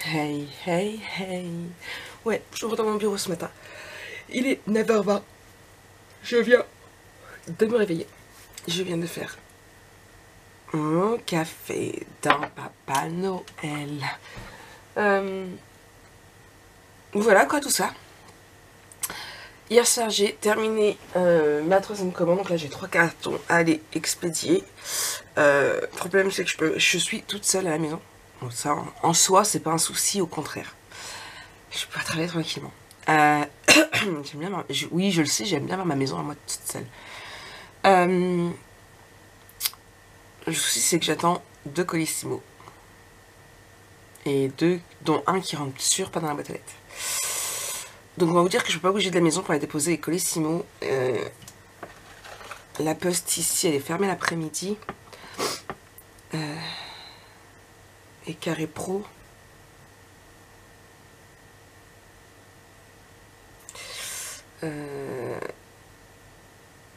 Hey, hey, hey. Ouais, je rentre dans mon bureau ce matin. Il est 9h20. Je viens de me réveiller. Je viens de faire mon café dans Papa Noël. Voilà quoi, tout ça. Hier soir, j'ai terminé ma troisième commande. Donc là, j'ai 3 cartons à aller expédier. Le problème, c'est que je suis toute seule à la maison. Donc ça, en soi, c'est pas un souci, au contraire. Je peux travailler tranquillement. J'aime bien oui, je le sais, j'aime bien avoir ma maison à moi toute seule. Le souci, c'est que j'attends 2 Colissimo. Et 2, dont un qui rentre sûr pas dans la boîte aux lettres. Donc on va vous dire que je peux pas bouger de la maison pour aller déposer les Colissimo. La poste ici, elle est fermée l'après-midi. Et Carré Pro.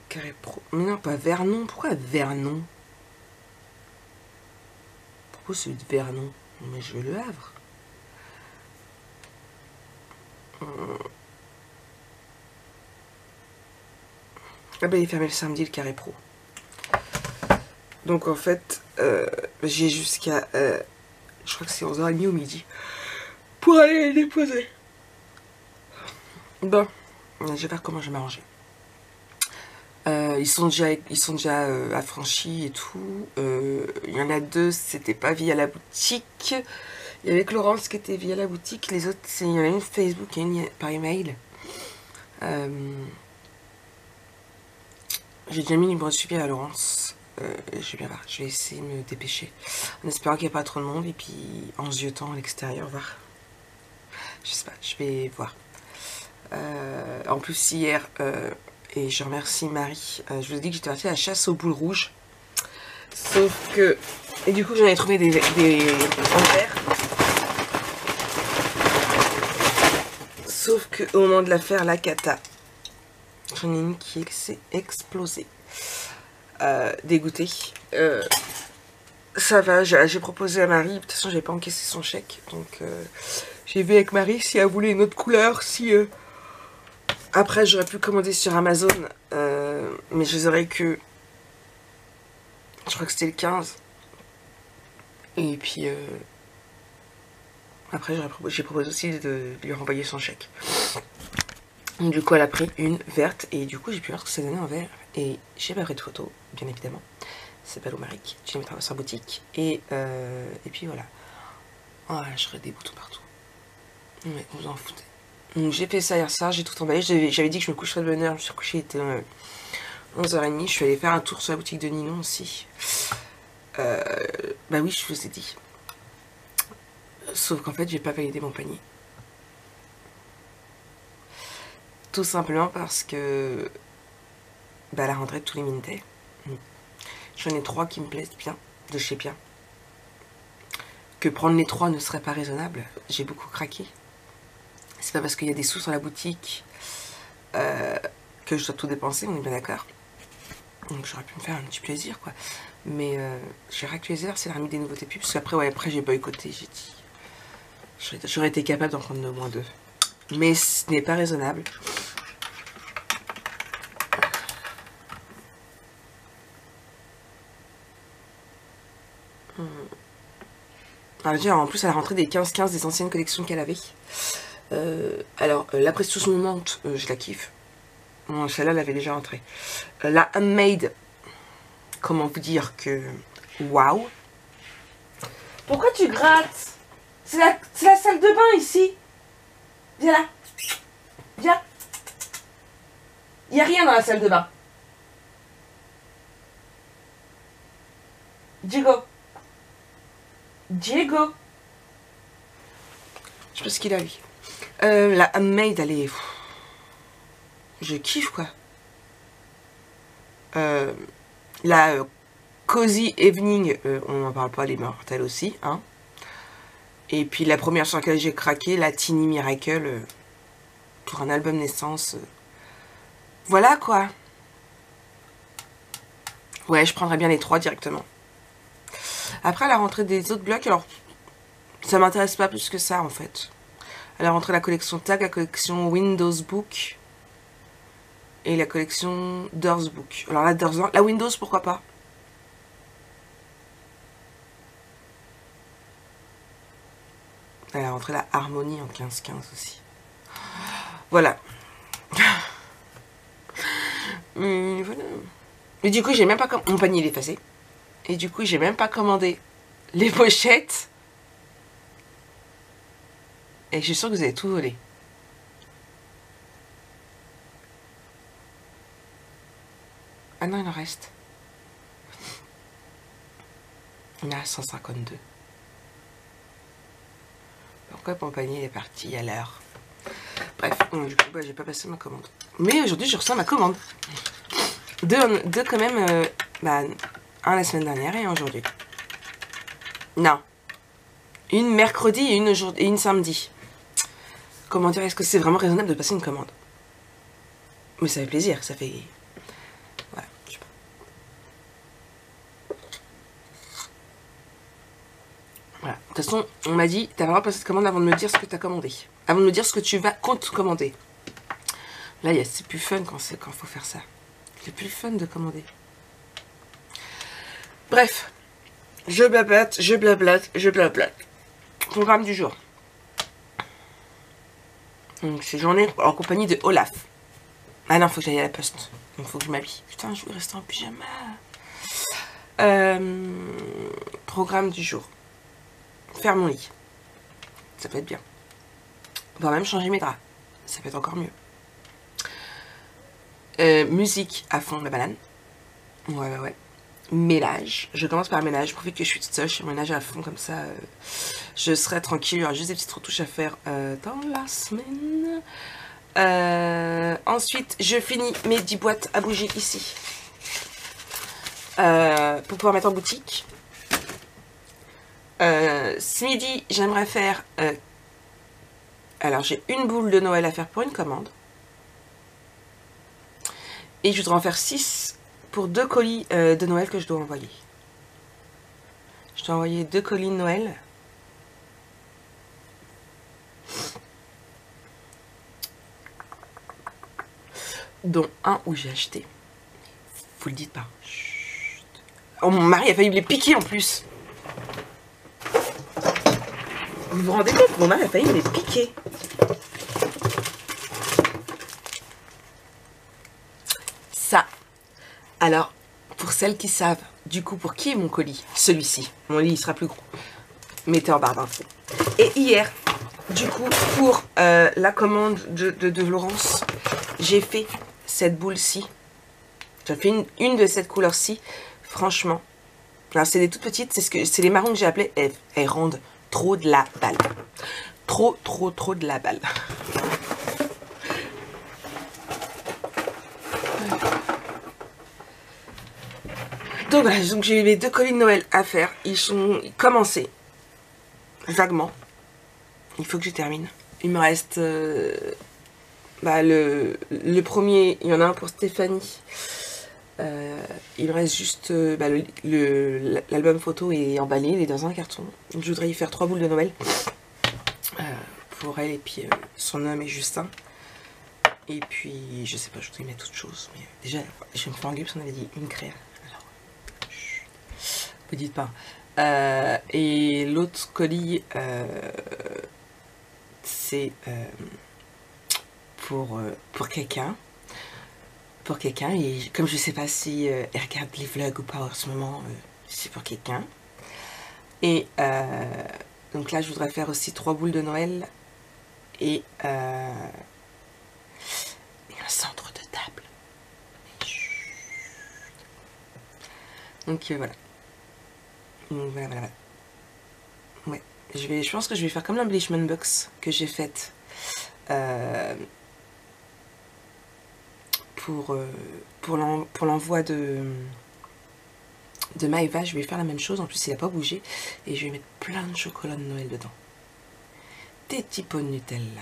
Carré Pro. Mais non, pas Vernon. Pourquoi Vernon? Pourquoi celui de Vernon? Mais je veux le Havre. Ah ben il est fermé le samedi, le Carré Pro. Donc en fait, j'ai jusqu'à, je crois que c'est 11h30 au midi, pour aller les déposer. Bon, je vais voir comment je vais m'arranger. Ils sont déjà affranchis et tout. Il y en a 2, c'était pas via la boutique. Il y avait Laurence qui était via la boutique. Les autres, il y en a une Facebook et une par email. J'ai déjà mis le numéro de suivi à Laurence. Je vais bien voir, je vais essayer de me dépêcher. En espérant qu'il n'y ait pas trop de monde et puis en ziotant à l'extérieur, voir. Je sais pas, je vais voir. En plus, hier, et je remercie Marie, je vous ai dit que j'étais partie à la chasse aux boules rouges. Sauf que. Et du coup, j'en ai trouvé des en verre. Sauf qu'au moment de la faire, la cata, j'en ai une qui s'est explosée. Dégoûtée. Ça va, j'ai proposé à Marie. De toute façon, j'avais pas encaissé son chèque. Donc, j'ai vu avec Marie si elle voulait une autre couleur. Si. Après, j'aurais pu commander sur Amazon. Mais je les aurais que. Je crois que c'était le 15. Et puis. Après, j'ai proposé aussi de lui renvoyer son chèque. Donc, du coup, elle a pris une verte. Et du coup, j'ai pu voir ce que ça donnait en vert. Et j'ai pas pris de photo, bien évidemment. C'est pas Maric. Tu les mettras sur la boutique. Et puis voilà. Oh, j'aurais des boutons partout. Mais vous en foutez. Donc j'ai fait ça hier soir, j'ai tout emballé. J'avais dit que je me coucherais de bonne heure. Je me suis recouchée, il était 11h30. Je suis allée faire un tour sur la boutique de Ninon aussi. Bah oui, je vous ai dit. Sauf qu'en fait, j'ai pas validé mon panier. Tout simplement parce que bah, la rentrée de tous les Mintais. J'en ai 3 qui me plaisent bien, de chez bien. Que prendre les 3 ne serait pas raisonnable. J'ai beaucoup craqué. C'est pas parce qu'il y a des sous sur la boutique que je dois tout dépenser, on est bien d'accord. Donc j'aurais pu me faire un petit plaisir, quoi. Mais j'ai réactualisé vers c'est la remis des nouveautés pubs. Parce qu'après, ouais, après j'ai boycotté, j'ai dit. J'aurais été capable d'en prendre au moins 2. Mais ce n'est pas raisonnable. Alors déjà, en plus, à la rentrée des 15-15 des anciennes collections qu'elle avait. La Precious Moment, je la kiffe. Bon, celle-là, elle avait déjà rentré. La Handmade, comment vous dire que... Waouh. Pourquoi tu grattes? C'est la salle de bain, ici. Viens là. Viens. Il n'y a rien dans la salle de bain. Diego. Diego. Je sais pas ce qu'il a, lui. La Handmade, elle est... Je kiffe, quoi. La Cozy Evening, on n'en parle pas, les mortels aussi, hein. Et puis la première sur laquelle j'ai craqué, la Tiny Miracle, pour un album naissance. Voilà, quoi. Ouais, je prendrais bien les 3 directement. Après, à la rentrée des autres blocs, alors... Ça m'intéresse pas plus que ça en fait. Elle a rentré la collection Tag, la collection Windows Book et la collection Doors Book. Alors la Windows, pourquoi pas. Elle a rentré la Harmonie en 15-15 aussi. Voilà. Voilà. Et du coup, j'ai même pas mon panier est effacé. Et du coup, j'ai même pas commandé les pochettes. Et je suis sûre que vous avez tout volé. Ah non, il en reste. Il y en a 152. Pourquoi mon panier est parti à l'heure? Bref, du coup, j'ai pas passé ma commande. Mais aujourd'hui, je reçois ma commande. Deux quand même, un la semaine dernière et un aujourd'hui. Non. Une mercredi et une samedi. Comment dire, est-ce que c'est vraiment raisonnable de passer une commande? Mais ça fait plaisir, ça fait... Voilà, je sais pas. Voilà. De toute façon, on m'a dit, t'as pas le droit de passer de commande avant de me dire ce que t'as commandé. Avant de me dire ce que tu vas compte commander. Là, c'est plus fun quand faut faire ça. C'est plus fun de commander. Bref. Je blablate. Programme du jour. Donc, c'est journée en compagnie de Olaf. Ah non, faut que j'aille à la poste. Donc, faut que je m'habille. Putain, je vais rester en pyjama. Programme du jour. Faire mon lit. Ça peut être bien. Voire même changer mes draps. Ça peut être encore mieux. Musique à fond, la banane. Ouais. Ménage. Je commence par ménage. Je profite que je suis toute seule. Je ménage à fond comme ça. Je serai tranquille. Il y aura juste des petites retouches à faire dans la semaine. Ensuite, je finis mes 10 boîtes à bougies ici. Pour pouvoir mettre en boutique. Ce midi, j'aimerais faire... alors, j'ai une boule de Noël à faire pour une commande. Et je voudrais en faire 6 pour 2 colis de Noël que je dois envoyer. Je dois envoyer 2 colis de Noël. Dont un où j'ai acheté. Vous le dites pas. Chut. Oh, mon mari a failli me les piquer en plus. Vous vous rendez compte? Mon mari a failli me les piquer. Ça. Alors, pour celles qui savent, du coup, pour qui est mon colis? Celui-ci. Mon lit, il sera plus gros. Mettez en barre d'infos. Et hier, du coup, pour la commande de Laurence, j'ai fait cette boule-ci. J'ai fait une de cette couleur-ci. Franchement. Alors, c'est des toutes petites. C'est les marrons que j'ai appelées. Elles rendent trop de la balle. Trop de la balle. Donc voilà, donc j'ai mes 2 colis de Noël à faire. Ils sont commencés. Vaguement. Il faut que je termine. Il me reste le premier, il y en a un pour Stéphanie. Il me reste juste l'album photo est emballé, il est dans un carton. Je voudrais y faire 3 boules de Noël pour elle et puis son homme et Justin. Et puis je sais pas, je voudrais y mettre autre chose. Mais déjà, je me fais engueuler parce qu'on avait dit une créa. Alors, vous dites pas. Et l'autre colis, c'est pour quelqu'un. Pour quelqu'un, et comme je sais pas si elle regarde les vlogs ou pas en ce moment, c'est pour quelqu'un. Et donc là, je voudrais faire aussi 3 boules de Noël et un centre de table. Donc voilà. Donc voilà. Ouais, je pense que je vais faire comme l'embellishment box que j'ai faite pour l'envoi de Maëva. Je vais faire la même chose. En plus, il n'a pas bougé. Et je vais mettre plein de chocolat de Noël dedans. Des petits pots de Nutella.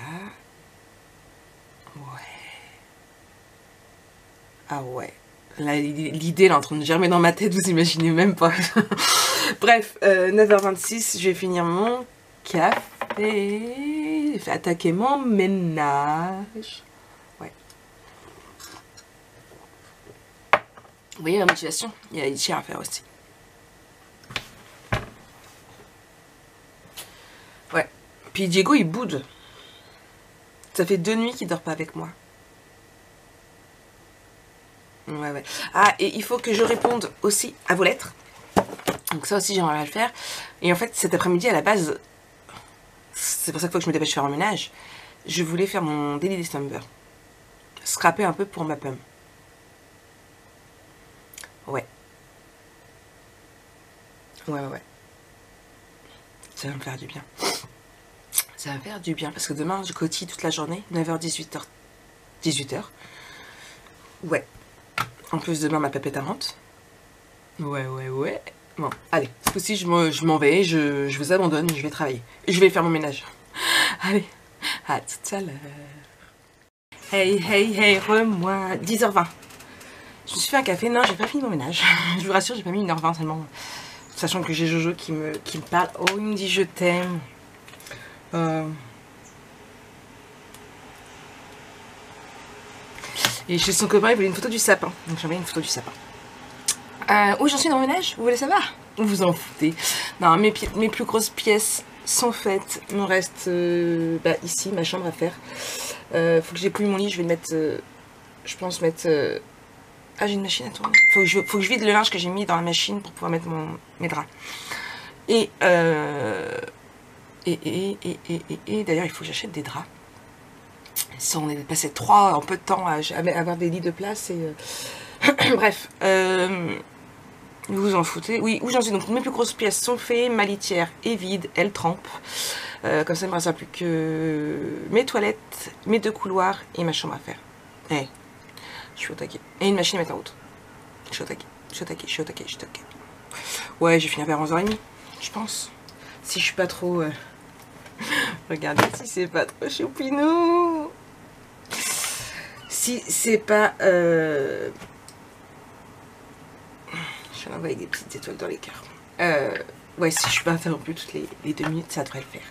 Ouais. Ah ouais. Là, l'idée est en train de germer dans ma tête. Vous imaginez même pas. Bref, 9h26. Je vais finir mon café. J'ai fait attaquer mon ménage. Ouais. Vous voyez la motivation, il y a des tirs à faire aussi. Ouais. Puis Diego, il boude. Ça fait 2 nuits qu'il dort pas avec moi. Ouais. Ah, et il faut que je réponde aussi à vos lettres. Donc ça aussi, j'aimerais le faire. Et en fait, cet après-midi, à la base, c'est pour ça qu'il faut que je me dépêche de faire un ménage. Je voulais faire mon Daily December. Scraper un peu pour ma pomme. Ouais. Ouais. Ça va me faire du bien. Ça va me faire du bien parce que demain, je cotille toute la journée. 9h, 18h. 18h. Ouais. En plus, demain, ma papette à menthe. Ouais. Bon, allez. Ce coup-ci, je m'en vais. Je vous abandonne. Je vais travailler. Je vais faire mon ménage. Allez. À tout à l'heure. Hey, re-moi. 10h20. Je me suis fait un café. Non, j'ai pas fini mon ménage. Je vous rassure, j'ai pas mis 1h20 tellement. Sachant que j'ai Jojo qui me parle. Oh, il me dit je t'aime. Et chez son copain, il voulait une photo du sapin. Donc j'ai envoyé une photo du sapin. Où j'en suis dans le ménage? Vous voulez savoir? Vous vous en foutez. Non, mes plus grosses pièces sont faites. Il me reste ici, ma chambre à faire. Faut que j'épouille mon lit. Je vais le mettre... je pense mettre... Ah, j'ai une machine à tourner. Faut que je vide le linge que j'ai mis dans la machine pour pouvoir mettre mes draps. Et d'ailleurs, il faut que j'achète des draps. Si on est passé 3 en peu de temps à avoir des lits de place et... Bref. Vous vous en foutez. Oui, où j'en suis. Donc mes plus grosses pièces sont faites. Ma litière est vide. Elle trempe. Comme ça, il ne me reste plus que mes toilettes, mes 2 couloirs et ma chambre à faire. Hey, je suis au taquet. Et une machine à mettre en route. Je suis au taquet. Ouais, j'ai fini vers 11h30, je pense. Si je suis pas trop... Regardez si c'est pas trop choupinou. Si c'est pas... Je vais envoyer des petites étoiles dans les cœurs. Ouais, si je suis pas interrompue toutes les 2 minutes, ça devrait le faire.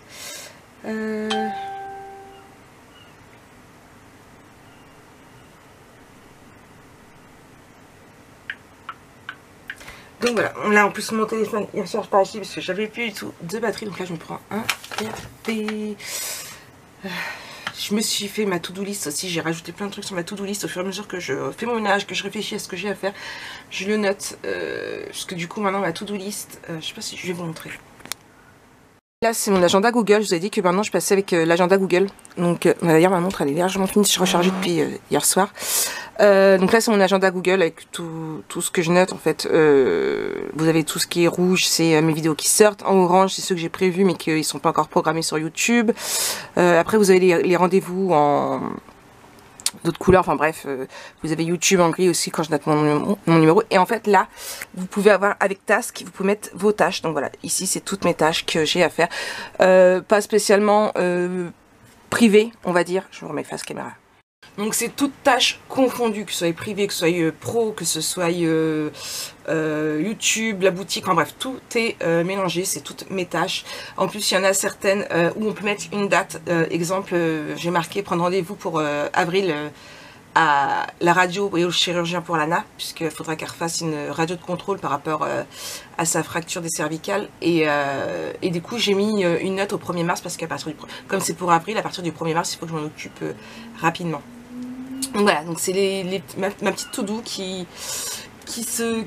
Donc voilà, là en plus mon téléphone il ne charge pas assez parce que j'avais plus du tout de batterie. Donc là je me prends un café. Je me suis fait ma to-do list aussi. J'ai rajouté plein de trucs sur ma to-do list au fur et à mesure que je fais mon ménage, que je réfléchis à ce que j'ai à faire. Je le note. Parce que du coup maintenant ma to-do list, je sais pas si je vais vous montrer. Là c'est mon agenda Google. Je vous ai dit que maintenant je passais avec l'agenda Google. Donc d'ailleurs ma montre elle est largement finie. Je suis rechargée depuis hier soir. Donc là c'est mon agenda Google avec tout ce que je note en fait. Vous avez tout ce qui est rouge, c'est mes vidéos qui sortent. En orange c'est ceux que j'ai prévus mais qui ne sont pas encore programmés sur YouTube. Après vous avez les rendez-vous en d'autres couleurs, enfin bref, vous avez YouTube en gris aussi quand je note mon numéro. Et en fait là, vous pouvez avoir avec Task, vous pouvez mettre vos tâches. Donc voilà, ici c'est toutes mes tâches que j'ai à faire. Pas spécialement privées, on va dire. Je vous remets face caméra. Donc c'est toutes tâches confondues, que ce soit privé, que ce soit pro, que ce soit YouTube, la boutique, en bref, tout est mélangé, c'est toutes mes tâches. En plus, il y en a certaines où on peut mettre une date. Exemple, j'ai marqué prendre rendez-vous pour avril à la radio et au chirurgien pour Lana, puisqu'il faudra qu'elle refasse une radio de contrôle par rapport à sa fracture des cervicales. Et du coup, j'ai mis une note au 1er mars, parce qu'à partir du... Comme c'est pour avril, à partir du 1er mars, il faut que je m'en occupe rapidement. Donc voilà, donc c'est ma petite to-do qui se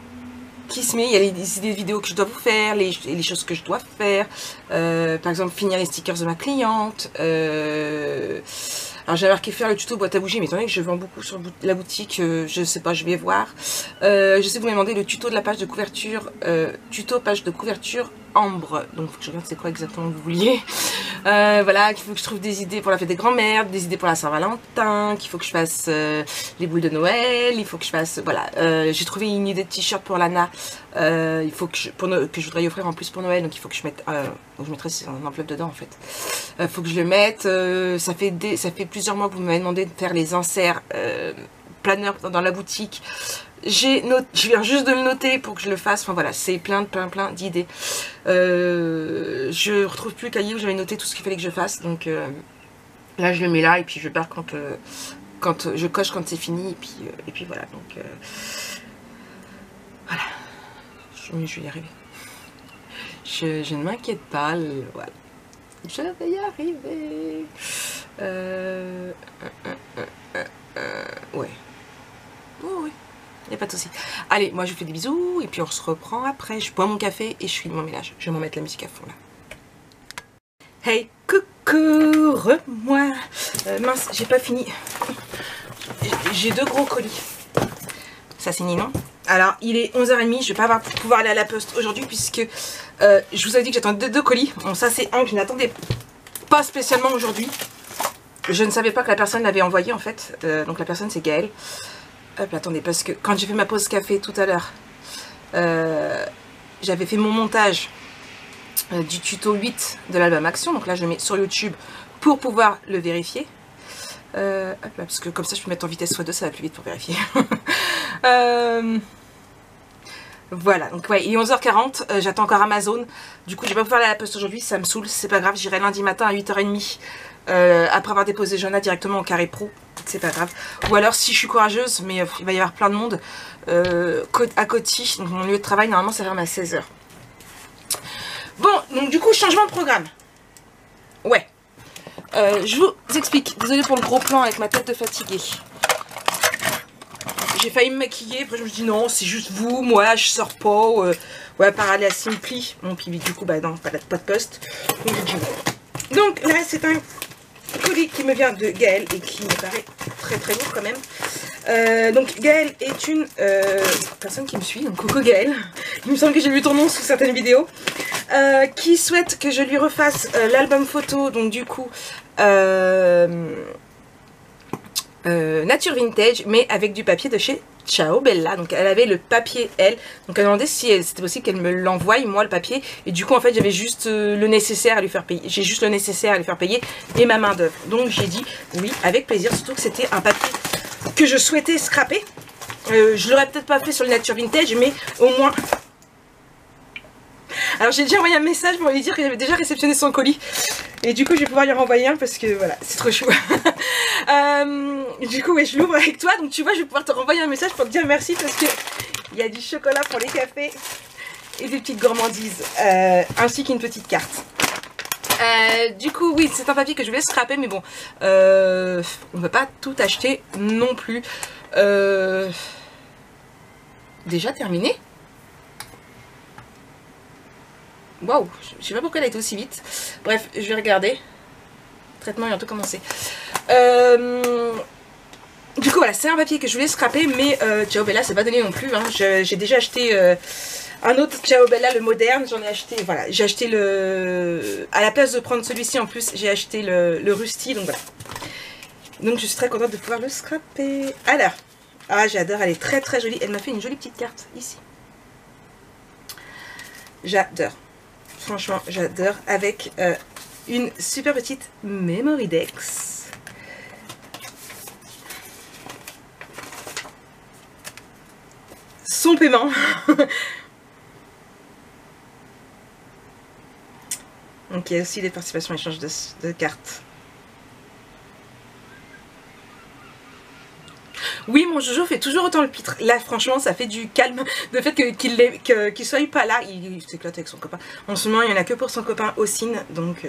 met. Il y a les idées de vidéos que je dois vous faire, les choses que je dois faire. Par exemple, finir les stickers de ma cliente. Alors j'ai marqué faire le tuto boîte à bougies, mais étant donné que je vends beaucoup sur la boutique, je sais pas, je vais voir. Je sais que vous m'avez demandé le tuto de la page de couverture, tuto page de couverture ambre. Donc il faut que je regarde c'est quoi exactement que vous vouliez. Voilà, qu'il faut que je trouve des idées pour la fête des grands-mères, des idées pour la Saint-Valentin, qu'il faut que je fasse les boules de Noël, il faut que je fasse, voilà. J'ai trouvé une idée de t-shirt pour Lana, il faut que je voudrais y offrir en plus pour Noël, donc il faut que je mette, donc je mettrai une enveloppe dedans en fait. Faut que je le mette, ça fait plusieurs mois que vous m'avez demandé de faire les inserts planeurs dans la boutique. je viens juste de le noter pour que je le fasse. Enfin voilà, c'est plein d'idées. Je retrouve plus le cahier où j'avais noté tout ce qu'il fallait que je fasse. Donc là, je le mets là et puis je pars quand je coche quand c'est fini. Et puis voilà. Donc voilà. Je vais y arriver. Je ne m'inquiète pas. Voilà. Je vais y arriver. Ouais. Oh, oui. Il n'y a pas de souci. Allez, moi je vous fais des bisous et puis on se reprend après. Je bois mon café et je finis mon ménage. Je vais m'en mettre la musique à fond là. Hey, coucou, re-moi. Mince, j'ai pas fini. J'ai 2 gros colis. Ça c'est Ninon. Alors, il est 11h30. Je vais pas pouvoir aller à la poste aujourd'hui puisque je vous avais dit que j'attendais 2 colis. Bon, ça c'est un que je n'attendais pas spécialement aujourd'hui. Je ne savais pas que la personne l'avait envoyé en fait. Donc la personne c'est Gaëlle. Hop, attendez, parce que quand j'ai fait ma pause café tout à l'heure, j'avais fait mon montage du tuto 8 de l'album Action. Donc là, je mets sur YouTube pour pouvoir le vérifier. Hop là, parce que comme ça, je peux mettre en vitesse x2, ça va plus vite pour vérifier. Voilà, donc ouais, il est 11h40, j'attends encore Amazon. Du coup, je vais pas pouvoir aller à la poste aujourd'hui, ça me saoule, c'est pas grave, j'irai lundi matin à 8h30. Après avoir déposé Jonah directement au carré pro, c'est pas grave. Ou alors si je suis courageuse, mais il va y avoir plein de monde à Coty, donc mon lieu de travail normalement ça ferme à 16h. Bon, donc du coup changement de programme. Ouais, je vous explique, désolée pour le gros plan avec ma tête de fatiguée. J'ai failli me maquiller, après je me suis dit non, c'est juste vous, moi je sors pas, ouais, par aller à Simply. Bon, puis du coup, bah non, pas de poste. Donc j'ai dit non. Donc là, c'est un colis qui me vient de Gaëlle et qui me paraît très lourd quand même. Donc Gaëlle est une personne qui me suit, donc coucou Gaëlle. Il me semble que j'ai lu ton nom sous certaines vidéos. Qui souhaite que je lui refasse l'album photo, donc du coup... Nature Vintage, mais avec du papier de chez Ciao Bella. Donc elle avait le papier elle, donc elle demandait si c'était possible qu'elle me l'envoie moi le papier, et du coup en fait j'avais juste le nécessaire à lui faire payer, j'ai juste le nécessaire à lui faire payer et ma main d'œuvre. Donc j'ai dit oui avec plaisir, surtout que c'était un papier que je souhaitais scraper. Je l'aurais peut-être pas fait sur le Nature Vintage, mais au moins... Alors j'ai déjà envoyé un message pour lui dire que j'avais déjà réceptionné son colis. Et du coup je vais pouvoir lui renvoyer un parce que voilà, c'est trop chou. Du coup ouais, je l'ouvre avec toi. Donc tu vois, je vais pouvoir te renvoyer un message pour te dire merci parce que il y a du chocolat pour les cafés et des petites gourmandises. Ainsi qu'une petite carte. Du coup oui, c'est un papier que je vais scraper, mais bon, on ne va pas tout acheter non plus. Déjà terminé? Waouh, je sais pas pourquoi elle a été aussi vite. Bref, je vais regarder. Le traitement est bientôt commencé. Du coup, voilà, c'est un papier que je voulais scraper, mais Ciao Bella, c'est pas donné non plus. Hein. J'ai déjà acheté un autre Ciao Bella, le moderne. J'en ai acheté, voilà, j'ai acheté le... À la place de prendre celui-ci en plus, j'ai acheté le Rusty, donc voilà. Donc je suis très contente de pouvoir le scraper. Alors, ah j'adore, elle est très jolie. Elle m'a fait une jolie petite carte ici. J'adore. Franchement, j'adore, avec une super petite Memory Dex. Son paiement. Donc il y a aussi des participations à échange de cartes. Oui, mon Jojo fait toujours autant le pitre. Là, franchement, ça fait du calme. Le fait qu'il soit pas là, il s'éclate avec son copain. En ce moment, il n'y en a que pour son copain Ossine, donc...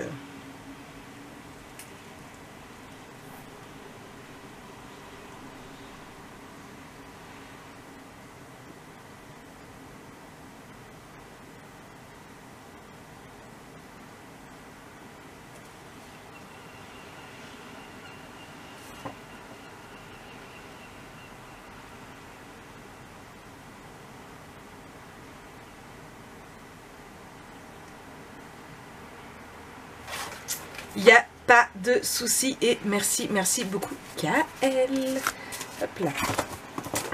Il n'y a pas de souci et merci beaucoup Kael. Hop là.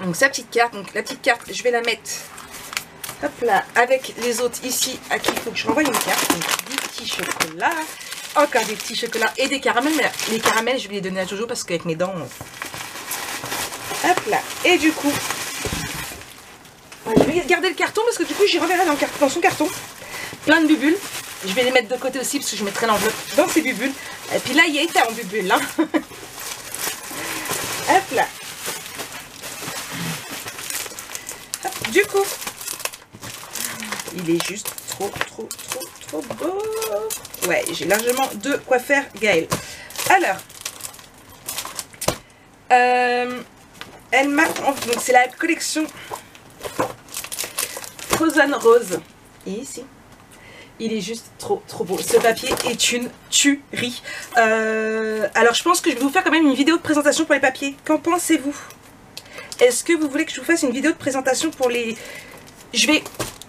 Donc sa petite carte, donc la petite carte, je vais la mettre, hop là, avec les autres ici à qui il faut que je renvoie une carte. Donc des petits chocolats, encore des petits chocolats et des caramels. Mais là, les caramels, je vais les donner à Jojo parce qu'avec mes dents... Hop là. Et du coup, vais garder le carton parce que du coup j'y reverrai dans son carton. Plein de bubules. Je vais les mettre de côté aussi parce que je mettrai l'enveloppe dans ces bubules. Et puis là, il y a été en bubules. Hein. Hop là. Hop, du coup, il est juste trop beau. Ouais, j'ai largement de quoi faire, Gaëlle. Alors, elle m'a... Donc c'est la collection Frozen Rose. Et ici, il est juste trop beau. Ce papier est une tuerie. Alors je pense que je vais vous faire quand même une vidéo de présentation pour les papiers. Qu'en pensez-vous? Est-ce que vous voulez que je vous fasse une vidéo de présentation pour les...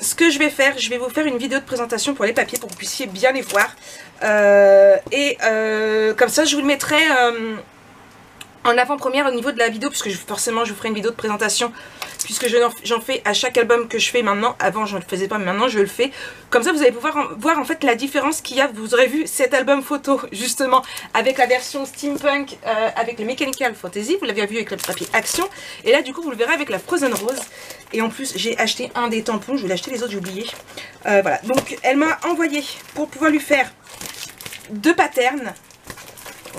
Ce que je vais faire, je vais vous faire une vidéo de présentation pour les papiers pour que vous puissiez bien les voir. Comme ça, je vous le mettrai en avant-première au niveau de la vidéo, puisque forcément, je vous ferai une vidéo de présentation, puisque j'en fais à chaque album que je fais maintenant. Avant, je ne le faisais pas, mais maintenant, je le fais. Comme ça, vous allez pouvoir voir en fait la différence qu'il y a. Vous aurez vu cet album photo, justement, avec la version steampunk, avec le Mechanical Fantasy. Vous l'avez vu avec le papier Action. Et là, du coup, vous le verrez avec la Frozen Rose. Et en plus, j'ai acheté un des tampons. Je voulais acheter les autres, j'ai oublié. Voilà. Donc, elle m'a envoyé pour pouvoir lui faire 2 patterns.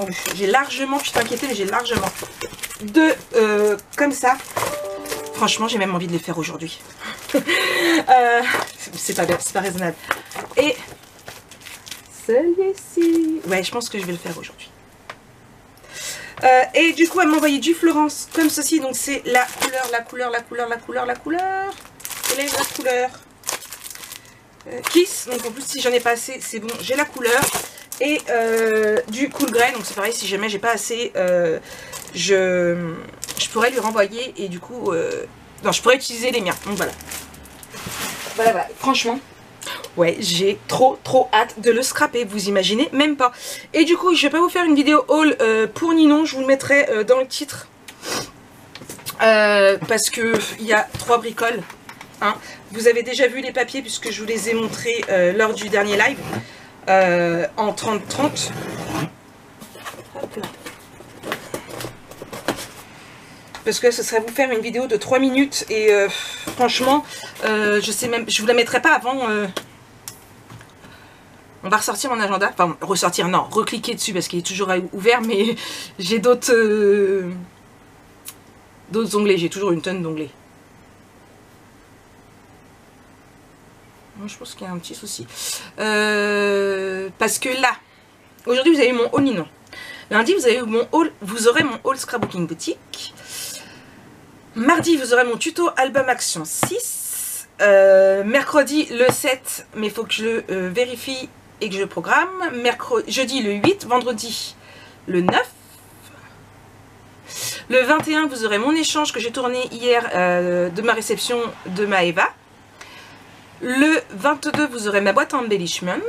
Oh, j'ai largement, je suis inquiétée, mais j'ai largement 2 comme ça. Franchement, j'ai même envie de les faire aujourd'hui. C'est pas raisonnable. Et celui-ci, ouais, je pense que je vais le faire aujourd'hui. Et du coup, elle m'a envoyé du Florence comme ceci. Donc c'est la couleur. Quelle est la couleur Kiss. Donc en plus, si j'en ai pas assez, c'est bon, j'ai la couleur. Et du Cool Grey, donc c'est pareil, si jamais j'ai pas assez, je pourrais lui renvoyer et du coup, non, je pourrais utiliser les miens, donc voilà. Voilà, franchement, ouais, j'ai trop hâte de le scraper, vous imaginez même pas. Et du coup, je vais pas vous faire une vidéo haul pour Ninon, je vous le mettrai dans le titre, parce que il y a 3 bricoles, hein. Vous avez déjà vu les papiers puisque je vous les ai montrés lors du dernier live. En 30-30. Parce que ce serait vous faire une vidéo de 3 minutes et franchement, je sais même, je vous la mettrai pas avant. On va ressortir mon agenda, enfin ressortir, non, recliquer dessus parce qu'il est toujours ouvert, mais j'ai d'autres onglets, j'ai toujours une tonne d'onglets. Je pense qu'il y a un petit souci. Parce que là, aujourd'hui vous avez eu mon haul Ninon. Lundi vous avez eu mon haul, vous aurez mon haul Scrapbooking Boutique. Mardi vous aurez mon tuto album action 6. Mercredi le 7, mais il faut que je le vérifie et que je le programme. Jeudi le 8, vendredi le 9. Le 21 vous aurez mon échange que j'ai tourné hier de ma réception de Maeva. Le 22, vous aurez ma boîte embellishment.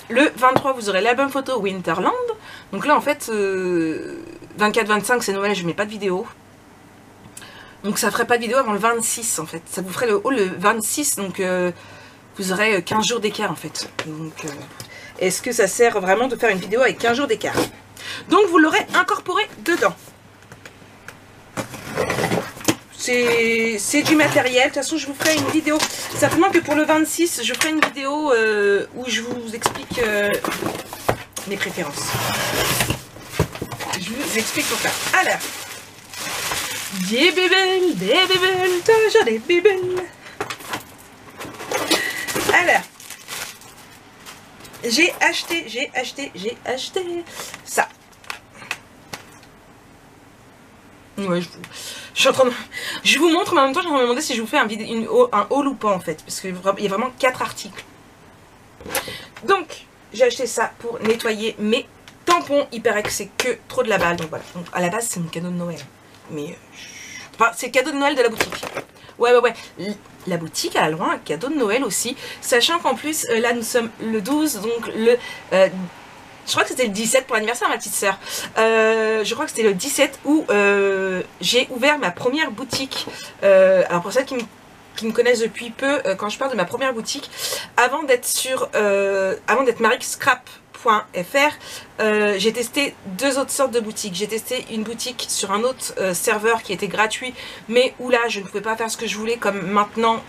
Le 23, vous aurez l'album photo Winterland. Donc là, en fait, 24-25, c'est Noël, je ne mets pas de vidéo. Donc ça ne ferait pas de vidéo avant le 26, en fait. Ça vous ferait le haul le 26, donc vous aurez 15 jours d'écart, en fait. Donc, est-ce que ça sert vraiment de faire une vidéo avec 15 jours d'écart? Donc vous l'aurez incorporé dedans. C'est du matériel, de toute façon je vous ferai une vidéo, simplement que pour le 26 je ferai une vidéo où je vous explique mes préférences. Je vous explique pourquoi. Alors, des bébelles, toujours des bébelles. Alors, j'ai acheté ça. Ouais, je suis en train de... Je vous montre, mais en même temps, je me demandais si je vous fais un haul ou pas, en fait. Parce qu'il y a vraiment 4 articles. Donc, j'ai acheté ça pour nettoyer mes tampons. Il paraît que c'est que trop de la balle. Donc voilà. Donc, à la base, c'est mon cadeau de Noël. Mais... Enfin, c'est le cadeau de Noël de la boutique. Ouais. La boutique a loin un cadeau de Noël aussi. Sachant qu'en plus, là, nous sommes le 12. Donc, le... je crois que c'était le 17 pour l'anniversaire de ma petite sœur. Je crois que c'était le 17 où j'ai ouvert ma première boutique. Alors pour celles qui me connaissent depuis peu, quand je parle de ma première boutique, avant d'être Marie Scrap J'ai testé 2 autres sortes de boutiques. J'ai testé une boutique sur un autre serveur qui était gratuit, mais où là je ne pouvais pas faire ce que je voulais, comme maintenant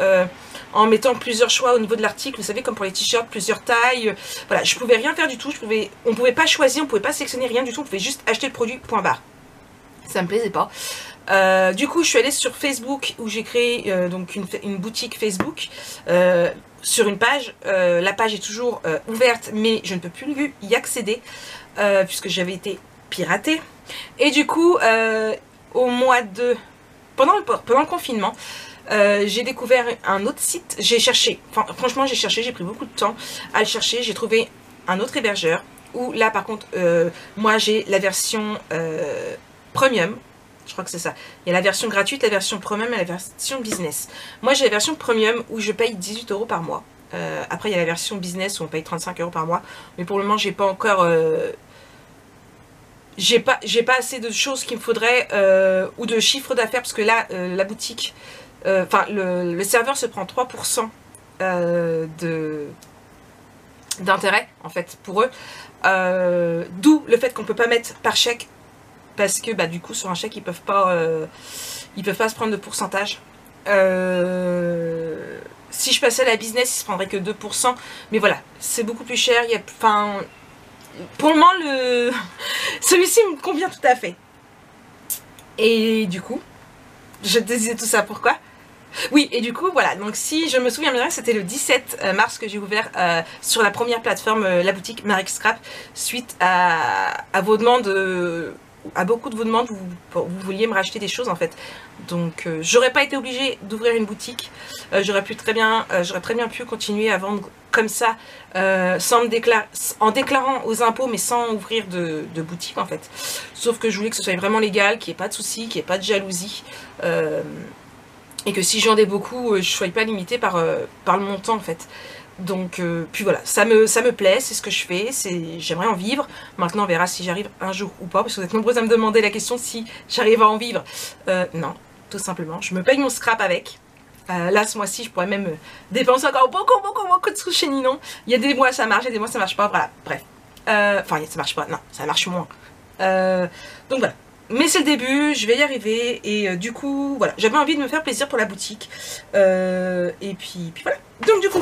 en mettant plusieurs choix au niveau de l'article. Vous savez, comme pour les t-shirts, plusieurs tailles. Voilà, je pouvais rien faire du tout. On pouvait pas choisir, on pouvait pas sélectionner rien du tout. On pouvait juste acheter le produit, point barre. Ça me plaisait pas. Du coup, je suis allée sur Facebook où j'ai créé donc une boutique Facebook sur une page. La page est toujours ouverte, mais je ne peux plus y accéder puisque j'avais été piratée. Et du coup, au mois de... Pendant le confinement, j'ai découvert un autre site. J'ai cherché, franchement j'ai cherché, j'ai pris beaucoup de temps à le chercher. J'ai trouvé un autre hébergeur où là par contre, moi j'ai la version premium. Je crois que c'est ça. Il y a la version gratuite, la version premium et la version business. Moi, j'ai la version premium où je paye 18 € par mois. Après, il y a la version business où on paye 35 € par mois. Mais pour le moment, j'ai pas encore... j'ai pas assez de choses qu'il me faudrait ou de chiffre d'affaires parce que là, la boutique... Enfin, le serveur se prend 3% d'intérêt, en fait, pour eux. D'où le fait qu'on peut pas mettre par chèque. Parce que bah, du coup sur un chèque ils peuvent pas se prendre de pourcentage. Si je passais à la business ils se prendraient que 2%. Mais voilà, c'est beaucoup plus cher. Pour le moment celui-ci me convient tout à fait. Et du coup, je te disais tout ça pourquoi? Oui, et du coup, voilà, donc si je me souviens bien, c'était le 17 mars que j'ai ouvert sur la première plateforme, la boutique Marek Scrap, suite à vos demandes... à beaucoup de vos demandes, vous vouliez me racheter des choses en fait. Donc j'aurais pas été obligée d'ouvrir une boutique. J'aurais très bien pu continuer à vendre comme ça, en déclarant aux impôts, mais sans ouvrir de boutique en fait. Sauf que je voulais que ce soit vraiment légal, qu'il n'y ait pas de soucis, qu'il n'y ait pas de jalousie. Et que si j'en ai beaucoup, je ne sois pas limitée par le montant en fait. Donc, puis voilà, ça me plaît, c'est ce que je fais, j'aimerais en vivre. Maintenant, on verra si j'arrive un jour ou pas, parce que vous êtes nombreux à me demander la question si j'arrive à en vivre. Non, tout simplement, je me paye mon scrap avec. Là, ce mois-ci, je pourrais même dépenser encore beaucoup de sous chez Ninon. Il y a des mois, ça marche, il y a des mois, ça marche pas, voilà, bref. Enfin, ça marche pas, non, ça marche moins. Donc voilà. Mais c'est le début, je vais y arriver et du coup, voilà, j'avais envie de me faire plaisir pour la boutique. Et puis voilà. Donc du coup,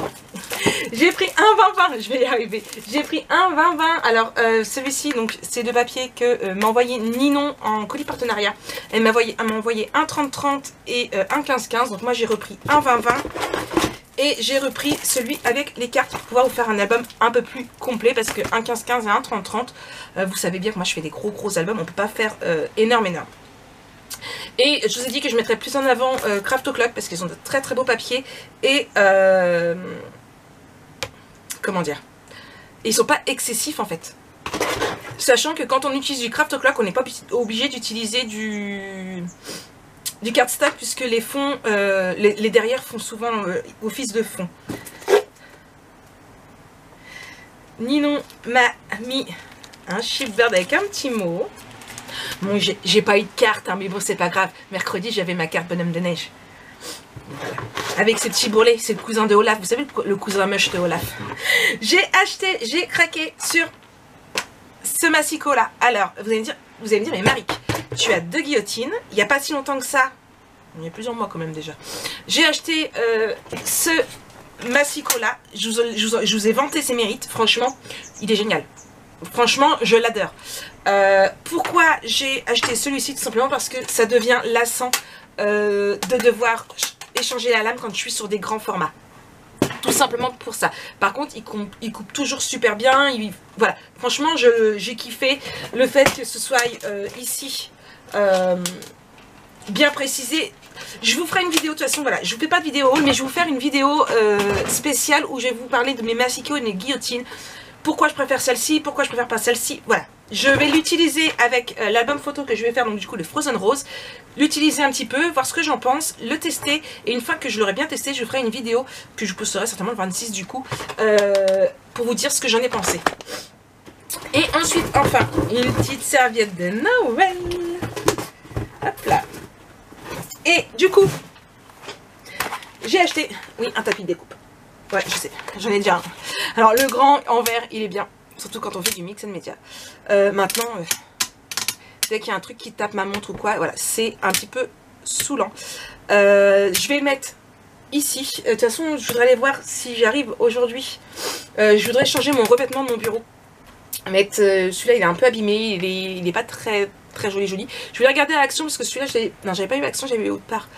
j'ai pris un 20-20, je vais y arriver. J'ai pris un 20-20. Alors celui-ci, donc c'est de papier que m'a envoyé Ninon en colis partenariat. Elle m'a envoyé un 30-30 et un 15-15. Donc moi j'ai repris un 20-20. Et j'ai repris celui avec les cartes pour pouvoir vous faire un album un peu plus complet. Parce que un 15-15 et un 30-30, vous savez bien que moi je fais des gros albums. On peut pas faire énorme. Et je vous ai dit que je mettrais plus en avant Craft O'Clock parce qu'ils ont de très beaux papiers. Et comment dire, ils sont pas excessifs en fait. Sachant que quand on utilise du Craft O'Clock, on n'est pas obligé d'utiliser du cardstock puisque les fonds, les derrière font souvent office de fond. Ninon m'a mis un chipboard avec un petit mot. Bon, j'ai pas eu de carte, hein, mais bon, c'est pas grave. Mercredi, j'avais ma carte bonhomme de neige. Voilà. Avec ce petit bourrelet, c'est le cousin de Olaf. Vous savez, le cousin moche de Olaf. J'ai craqué sur ce massicot là. Alors, vous allez me dire, mais Marie, tu as 2 guillotines. Il n'y a pas si longtemps que ça. Il y a plusieurs mois quand même déjà. J'ai acheté ce massicot là. Je vous ai vanté ses mérites. Franchement, il est génial. Franchement, je l'adore. Pourquoi j'ai acheté celui-ci? Tout simplement parce que ça devient lassant de devoir échanger la lame quand je suis sur des grands formats. Tout simplement pour ça. Par contre, il coupe toujours super bien. Voilà. Franchement, j'ai kiffé le fait que ce soit ici bien précisé. Je vous ferai une vidéo, de toute façon, voilà, je vous fais pas de vidéo, mais je vais vous faire une vidéo spéciale où je vais vous parler de mes massicots et mes guillotines. Pourquoi je préfère celle-ci, pourquoi je préfère pas celle-ci, voilà. Je vais l'utiliser avec l'album photo que je vais faire, donc du coup le Frozen Rose. L'utiliser un petit peu, voir ce que j'en pense, le tester. Et une fois que je l'aurai bien testé, je ferai une vidéo que je posterai certainement le 26 du coup, pour vous dire ce que j'en ai pensé. Et ensuite, enfin, une petite serviette de Noël. Hop là. Et du coup, j'ai acheté, oui, un tapis de découpe. Ouais, je sais, j'en ai déjà un. Alors le grand en verre, il est bien. Surtout quand on fait du mix and media. Maintenant, dès qu'il y a un truc qui tape ma montre ou quoi, voilà, c'est un petit peu saoulant. Je vais le mettre ici. De toute façon, je voudrais aller voir si j'arrive aujourd'hui. Je voudrais changer mon revêtement de mon bureau. Mettre celui-là, il est un peu abîmé, il est pas très joli. Je voulais regarder à l'action parce que celui-là, non, j'avais pas eu l'action, j'avais eu autre part.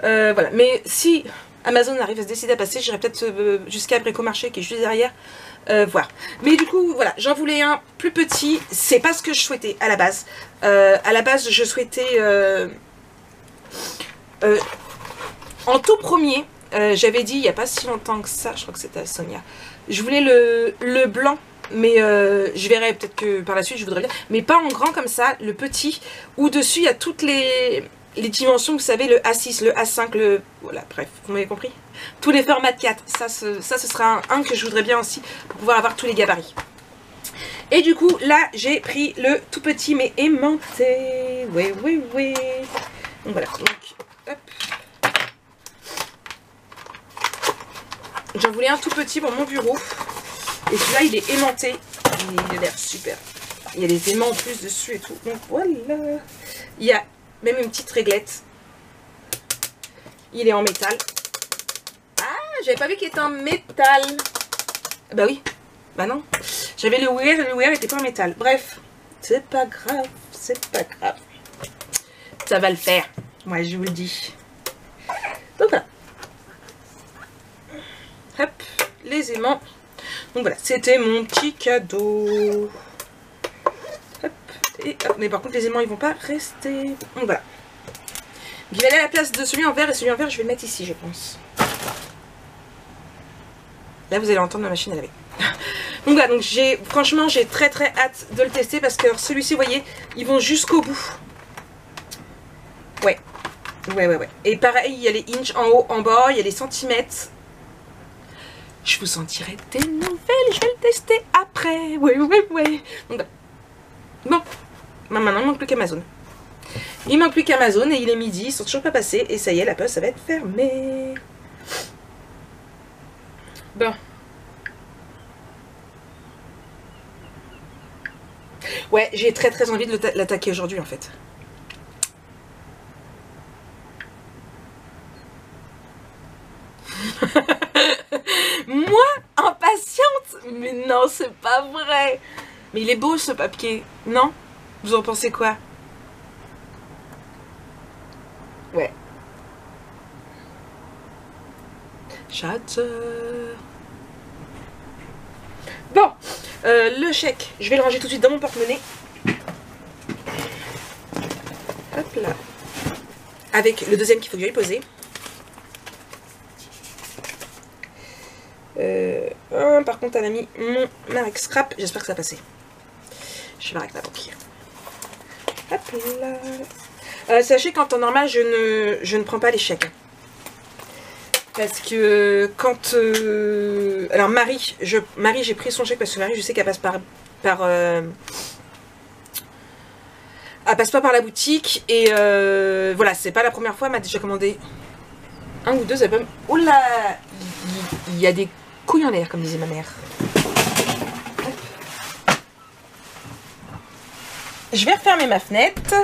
Voilà, mais si Amazon arrive à se décider à passer, j'irai peut-être jusqu'à Bricomarché qui est juste derrière. Voir. Mais du coup, voilà, j'en voulais un plus petit. C'est pas ce que je souhaitais à la base. À la base, je souhaitais en tout premier, j'avais dit il n'y a pas si longtemps que ça, je crois que c'était à Sonia. Je voulais le blanc, mais je verrai peut-être que par la suite je voudrais bien. Mais pas en grand comme ça, le petit, où dessus il y a toutes les dimensions, vous savez, le A6, le A5, le... Voilà, bref, vous m'avez compris. Tous les formats de 4, ça ce sera un que je voudrais bien aussi, pour pouvoir avoir tous les gabarits. Et du coup, là, j'ai pris le tout petit, mais aimanté. Oui. Donc voilà, donc, hop. J'en voulais un tout petit pour mon bureau. Et celui-là, il est aimanté. Il a l'air super. Il y a des aimants en plus dessus et tout. Donc voilà. Il y a même une petite réglette. Il est en métal. Ah, j'avais pas vu qu'il était en métal. Bah oui. Bah non. J'avais le wear et le wear était pas en métal. Bref. C'est pas grave. C'est pas grave. Ça va le faire. Moi, je vous le dis. Donc voilà. Hop. Les aimants. Donc voilà. C'était mon petit cadeau. Hop. Et hop. Mais par contre, les aimants, ils vont pas rester. Donc voilà. Il va aller à la place de celui en vert. Et celui en vert, je vais le mettre ici, je pense. Là, vous allez entendre ma machine à laver. Donc voilà, donc franchement, j'ai très hâte de le tester parce que celui-ci, vous voyez, ils vont jusqu'au bout. Ouais. Et pareil, il y a les inches en haut, en bas, il y a les centimètres. Je vous en dirai des nouvelles, je vais le tester après. Ouais. Donc, bon, maintenant, il ne manque plus qu'Amazon. Il manque plus qu'Amazon et il est midi, ils sont toujours pas passés. Et ça y est, la poste, ça va être fermée. Bon. Ouais, j'ai très envie de l'attaquer aujourd'hui en fait. Moi, impatiente? Mais non, c'est pas vrai. Mais il est beau ce papier, non? Vous en pensez quoi? Ouais. J'adore. Bon, le chèque, je vais le ranger tout de suite dans mon porte-monnaie. Hop là. Avec le deuxième qu'il faut que j'aille poser. Par contre, elle a mis mon marque scrap. J'espère que ça va passer. Je vais voir avec la banquière. Hop là. Sachez qu'en temps normal, je ne prends pas les chèques. Parce que quand... alors Marie, j'ai pris son chèque parce que Marie, je sais qu'elle passe elle passe pas par la boutique. Et voilà, c'est pas la première fois, elle m'a déjà commandé un ou deux albums. Oh là, il y a des couilles en l'air, comme disait ma mère. Je vais refermer ma fenêtre.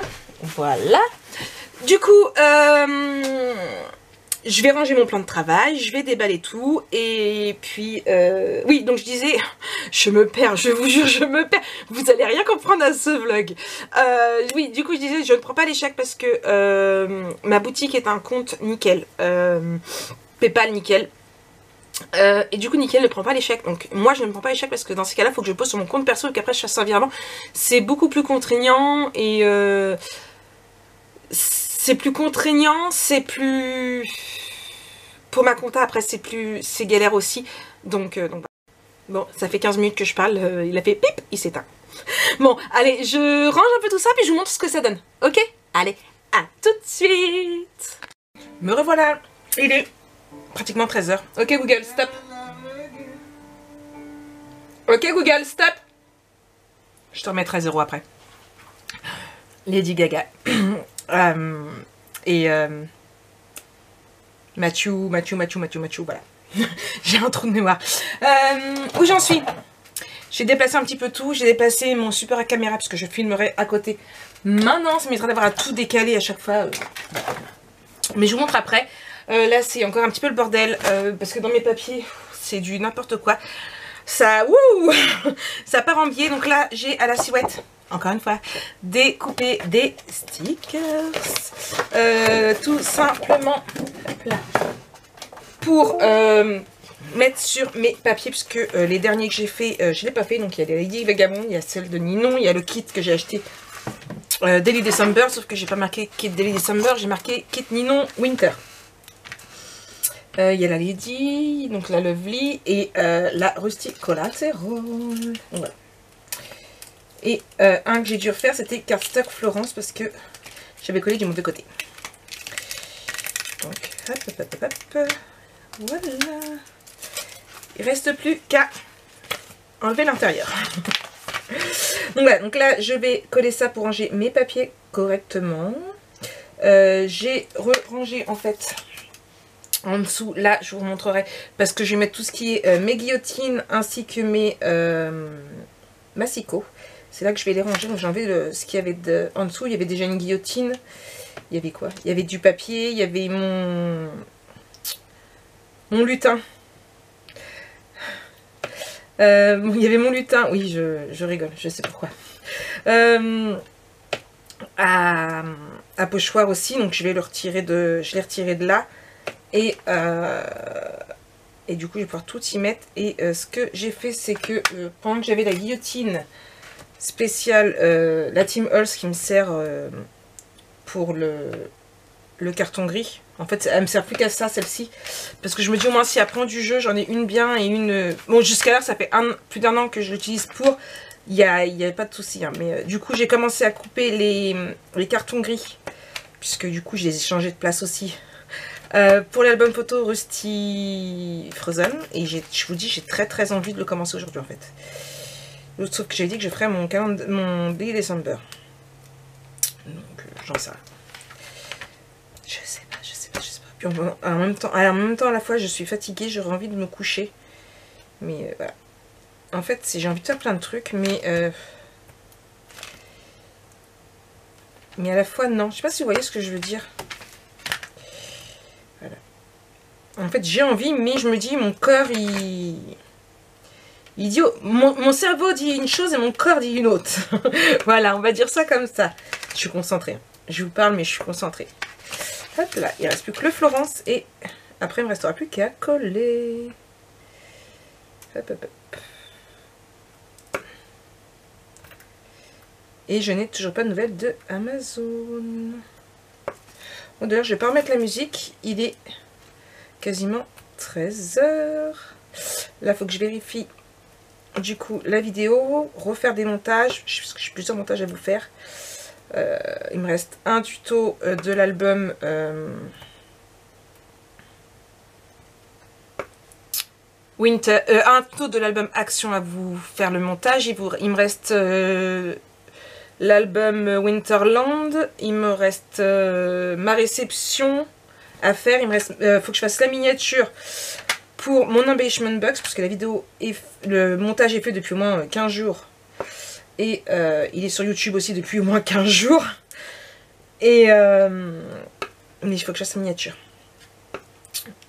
Voilà. Du coup, je vais ranger mon plan de travail, je vais déballer tout. Et puis, oui, donc je disais, je me perds, je vous jure, je me perds. Vous allez rien comprendre à ce vlog. Oui, du coup, je disais, je ne prends pas les chèques parce que ma boutique est un compte nickel. PayPal nickel. Et du coup Nickel ne prend pas les chèques. Donc moi je ne prends pas les chèques parce que dans ces cas là il faut que je pose sur mon compte perso et qu'après je fasse un virement. C'est beaucoup plus contraignant. Et c'est plus contraignant. C'est plus... Pour ma compta après c'est galère aussi. Donc bon, ça fait 15 minutes que je parle. Il a fait pip, il s'éteint. Bon allez, je range un peu tout ça puis je vous montre ce que ça donne. Ok? Allez, à tout de suite. Me revoilà. Il est pratiquement 13h. Ok Google, stop. Ok Google, stop. Je te remets 13 € après. Lady Gaga. Et Mathieu, voilà. J'ai un trou de mémoire. Où j'en suis? J'ai déplacé un petit peu tout. J'ai déplacé mon super caméra parce que je filmerai à côté. Maintenant, ça m'évitera d'avoir à tout décaler à chaque fois. Mais je vous montre après. Là, c'est encore un petit peu le bordel parce que dans mes papiers, c'est du n'importe quoi. Ça, wouh, ça part en biais. Donc là, j'ai à la Silhouette, encore une fois, découpé des stickers. Tout simplement, hop là, pour mettre sur mes papiers, puisque les derniers que j'ai fait, je ne l'ai pas fait. Donc il y a les Lady Vagabond, il y a celle de Ninon, il y a le kit que j'ai acheté Daily December, sauf que j'ai pas marqué kit Daily December, j'ai marqué kit Ninon Winter. Il y a la Lady, donc la Lovely et la Rusty Collateral. Voilà. Et un que j'ai dû refaire, c'était Cardstock Florence parce que j'avais collé du mauvais côté. Donc, hop, hop, hop, hop, hop. Voilà. Il reste plus qu'à enlever l'intérieur. Donc voilà, donc là je vais coller ça pour ranger mes papiers correctement. J'ai rangé en fait en dessous, là je vous montrerai parce que je vais mettre tout ce qui est mes guillotines ainsi que mes massicots. C'est là que je vais les ranger. Donc j'ai enlevé ce qu'il y avait en dessous. Il y avait déjà une guillotine. Il y avait quoi? Il y avait du papier, il y avait mon lutin. Il y avait mon lutin, oui, je rigole, je sais pourquoi. À pochoir aussi, donc je vais le retirer je l'ai retiré de là. Et du coup, je vais pouvoir tout y mettre. Et ce que j'ai fait, c'est que pendant que j'avais la guillotine spéciale, la Team Hulse qui me sert pour le carton gris. En fait, elle me sert plus qu'à ça, celle-ci. Parce que je me dis au moins si elle prend du jeu, j'en ai une bien et une... Bon, jusqu'à là, ça fait plus d'1 an que je l'utilise pour. Il n'y a pas de souci. Hein. Mais du coup, j'ai commencé à couper les cartons gris. Puisque du coup, je les ai changés de place aussi. Pour l'album photo Rusty Frozen. Et je vous dis, j'ai très envie de le commencer aujourd'hui en fait. Sauf que j'avais dit que je ferais mon Daily December. Donc, j'en sais rien. Je sais pas. Puis en même temps, à la fois, je suis fatiguée, j'aurais envie de me coucher. Mais voilà. En fait, j'ai envie de faire plein de trucs, mais à la fois, non. Je sais pas si vous voyez ce que je veux dire. Voilà. En fait, j'ai envie, mais je me dis, mon corps, il dit... Mon cerveau dit une chose et mon corps dit une autre. Voilà, on va dire ça comme ça. Je suis concentrée. Je vous parle, mais je suis concentrée. Hop là, il ne reste plus que le Florence et après il ne me restera plus qu'à coller. Hop, hop, hop. Et je n'ai toujours pas de nouvelles de Amazon. Bon, d'ailleurs, je vais pas remettre la musique. Il est quasiment 13 h. Là, il faut que je vérifie du coup la vidéo, refaire des montages. Parce que j'ai plusieurs montages à vous faire. Il me reste un tuto de l'album Winter, un tuto de l'album Action à vous faire le montage. Il me reste l'album Winterland, il me reste ma réception à faire. Il me reste, faut que je fasse la miniature pour mon embellishment box parce que la vidéo le montage est fait depuis au moins 15 jours. Et il est sur YouTube aussi depuis au moins 15 jours. Et mais il faut que je fasse la miniature.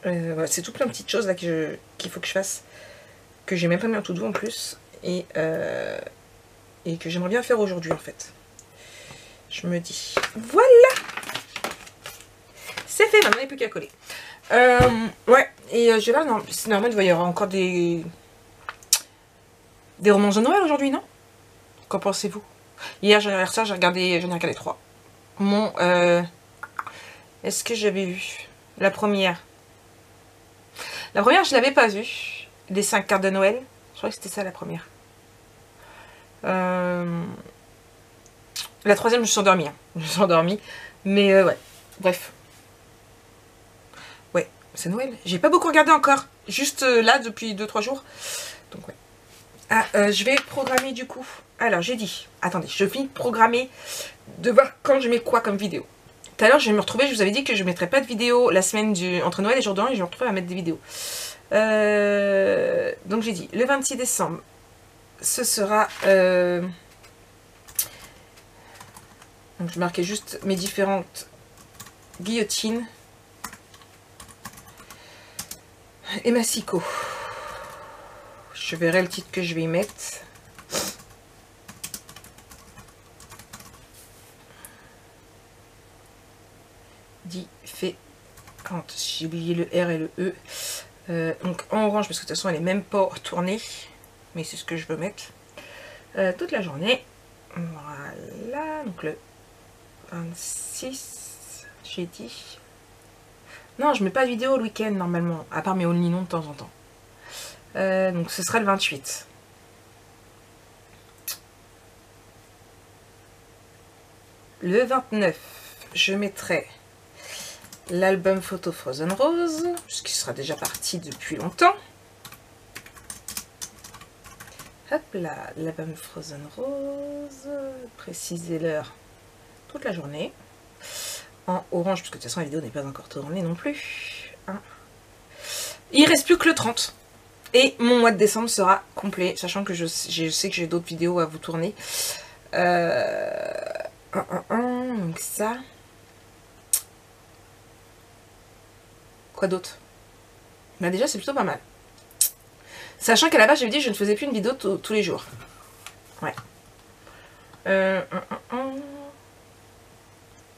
Voilà, c'est tout plein de petites choses là qu'il faut que je fasse. Que j'ai même pas mis en to-do en plus. Et que j'aimerais bien faire aujourd'hui en fait. Je me dis, voilà! C'est fait, maintenant il n'y a plus qu'à coller. Ouais, et je vais voir, c'est normal, il y aura encore des romans de Noël aujourd'hui, non? Qu'en pensez-vous? Hier, j'en ai regardé 3. Est-ce que j'avais vu la première? La première, je ne l'avais pas vue. Les 5 cartes de Noël. Je crois que c'était ça la première. La troisième, je me suis endormie. Hein. Je me suis endormie. Mais ouais, bref. Ouais, c'est Noël. J'ai pas beaucoup regardé encore. Juste là, depuis 2-3 jours. Donc ouais. Ah, je vais programmer du coup. Alors, j'ai dit, attendez, je finis de programmer, de voir quand je mets quoi comme vidéo. Tout à l'heure, je vais me retrouver, je vous avais dit que je ne mettrais pas de vidéo la semaine entre Noël et jour de l'an, et je vais me retrouver à mettre des vidéos. Donc, j'ai dit, le 26 décembre, ce sera... Donc je marquais juste mes différentes guillotines. Et massicot. Je verrai le titre que je vais y mettre. Différentes. J'ai oublié le R et le E. Donc en orange, parce que de toute façon elle est même pas tournée. Mais c'est ce que je veux mettre. Toute la journée. Voilà. Donc le 26, j'ai dit. Non, je mets pas de vidéo le week-end normalement, à part mes haul Ninon de temps en temps. Donc ce sera le 28. Le 29, je mettrai l'album photo Frozen Rose, puisqu'il sera déjà parti depuis longtemps. Hop là, l'album Frozen Rose, précisez l'heure toute la journée. En orange, parce que de toute façon la vidéo n'est pas encore tournée non plus. Hein. Il reste plus que le 30. Et mon mois de décembre sera complet, sachant que je sais que j'ai d'autres vidéos à vous tourner. Donc ça. Quoi d'autre? Bah déjà c'est plutôt pas mal. Sachant qu'à la base j'avais dit que je ne faisais plus une vidéo tous les jours. Ouais.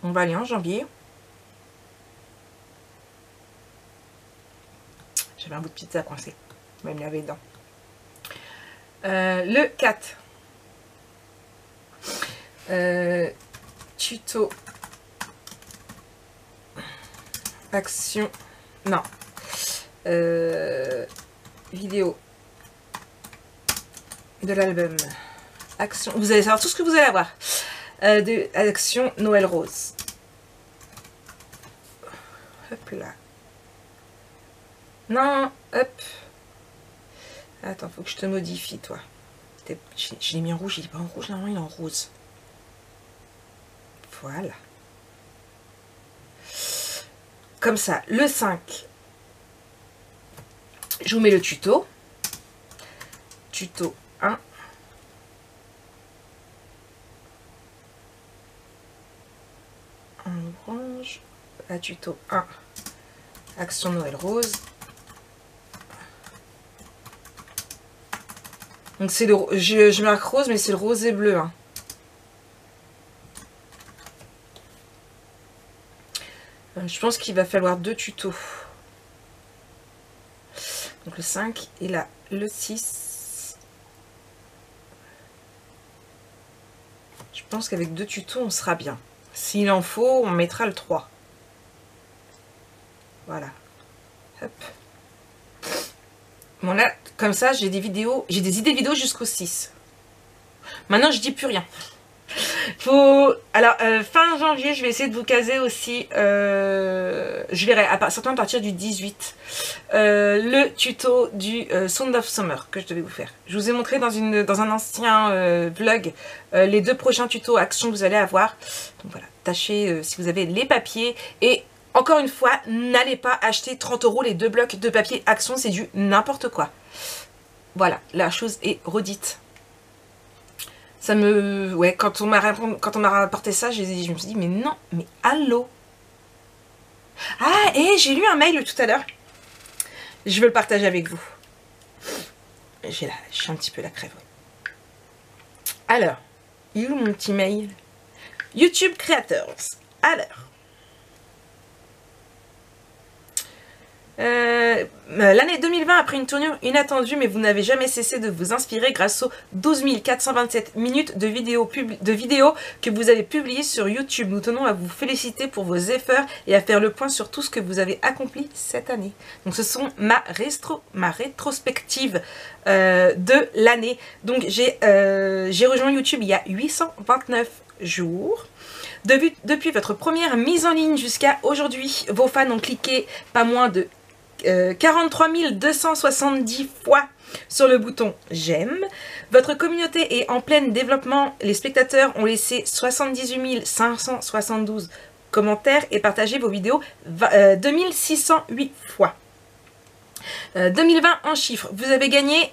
On va aller en janvier. J'avais un bout de pizza coincé. On va me laver les dents. Le 4. Tuto. Action. Non. Vidéo. De l'album. Action. Vous allez savoir tout ce que vous allez avoir. De Action Noël Rose. Hop là. Non, hop. Attends, faut que je te modifie, toi. Je l'ai mis en rouge, il n'est pas en rouge, normalement il est en rose. Voilà. Comme ça, le 5. Je vous mets le tuto. Tuto 1. En orange. À tuto 1. Action Noël Rose. Donc c'est le... Je marque rose, mais c'est le rose et bleu. Hein. Je pense qu'il va falloir 2 tutos. Donc le 5 et là le 6. Je pense qu'avec 2 tutos, on sera bien. S'il en faut, on mettra le 3. Voilà. Hop. Bon là, comme ça, j'ai des vidéos, j'ai des idées de vidéos jusqu'au 6. Maintenant, je dis plus rien. Alors, fin janvier, je vais essayer de vous caser aussi, je verrai, certainement à partir du 18, le tuto du Sound of Summer que je devais vous faire. Je vous ai montré dans un ancien vlog les 2 prochains tutos actions que vous allez avoir. Donc voilà, tâchez si vous avez les papiers et... Encore une fois, n'allez pas acheter 30 € les 2 blocs de papier Action, c'est du n'importe quoi. Voilà, la chose est redite. Ça me... Ouais, quand on m'a rapporté ça, je me suis dit, mais non, mais allô. Ah, et j'ai lu un mail tout à l'heure. Je veux le partager avec vous. Je suis un petit peu la crève. Alors, il est où mon petit mail? YouTube Creators. Alors... L'année 2020 a pris une tournure inattendue, mais vous n'avez jamais cessé de vous inspirer grâce aux 12 427 minutes de vidéos que vous avez publiées sur YouTube. Nous tenons à vous féliciter pour vos efforts et à faire le point sur tout ce que vous avez accompli cette année. Donc ce sont ma rétrospective de l'année. Donc j'ai rejoint YouTube il y a 829 jours. Depuis votre première mise en ligne jusqu'à aujourd'hui, vos fans ont cliqué pas moins de 43 270 fois sur le bouton j'aime. Votre communauté est en plein développement. Les spectateurs ont laissé 78 572 commentaires et partagé vos vidéos 2608 fois. 2020 en chiffres, vous avez gagné